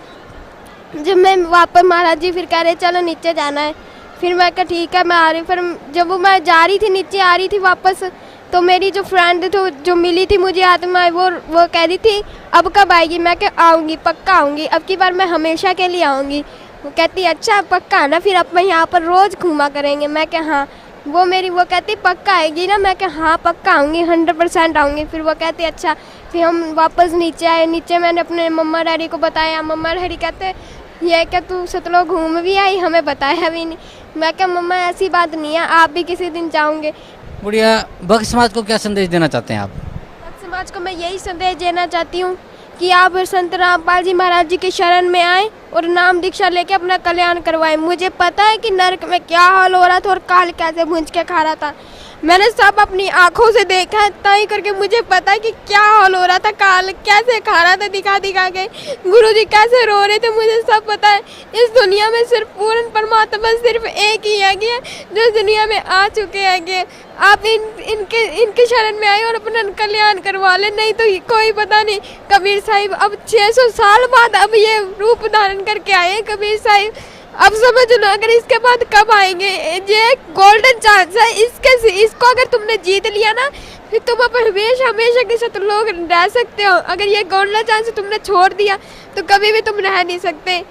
जब मैं वापस महाराज जी फिर कह रहे चलो नीचे जाना है। फिर मैं कहा ठीक है मैं आ रही। फिर जब वो मैं जा रही थी नीचे आ रही थी वापस, तो मेरी जो फ्रेंड थी जो मिली थी मुझे आत्मा, वो कह रही थी अब कब आएगी? मैं क्या आऊँगी, पक्का आऊँगी, अब की बार मैं हमेशा के लिए आऊँगी। वो कहती अच्छा पक्का आना, फिर अब मैं यहाँ पर रोज़ घूमा करेंगे। मैं क्या हाँ। वो कहती पक्का आएगी ना? मैं क्या हाँ पक्का आऊँगी, 100% आऊँगी। फिर वो कहती अच्छा। फिर हम वापस नीचे आए। नीचे मैंने अपने मम्मा डैडी को बताया। मम्मा डैडी कहते ये क्या तू सतलोक घूम भी आई, हमें बताया भी नहीं। मैं क्या मम्मा ऐसी बात नहीं है, आप भी किसी दिन जाओगे। बुढ़िया भक्त समाज को क्या संदेश देना चाहते हैं आप? भक्त समाज को मैं यही संदेश देना चाहती हूँ कि आप संत रामपाल जी महाराज जी के शरण में आए और नाम दीक्षा लेके अपना कल्याण करवाएं। मुझे पता है कि नरक में क्या हाल हो रहा था और काल कैसे भूंज के खा रहा था। मैंने सब अपनी आंखों से देखा है, तय करके मुझे पता है कि क्या हाल हो रहा था, काल कैसे खा रहा था दिखा के, गुरुजी कैसे रो रहे थे, मुझे सब पता है। इस दुनिया में सिर्फ पूर्ण परमात्मा सिर्फ एक ही है जो दुनिया में आ चुके हैं। आप इनके शरण में आए और अपना कल्याण करवा ले, नहीं तो कोई पता नहीं। कबीर साहिब अब 600 साल बाद अब ये रूप धारण करके आए हैं कबीर साहिब। अब समझ लो अगर इसके बाद कब आएंगे, ये गोल्डन चांस है इसको अगर तुमने जीत लिया ना, फिर तुम अब हमेशा के साथ लोग रह सकते हो। अगर ये गोल्डन चांस तुमने छोड़ दिया तो कभी भी तुम रह नहीं सकते।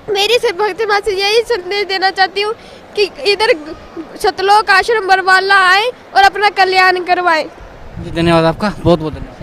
मेरी सिर्फ भक्त समाज से यही संदेश देना चाहती हूँ कि इधर सतलोक आश्रम बरवाला आए और अपना कल्याण करवाए। जी धन्यवाद आपका, बहुत बहुत धन्यवाद।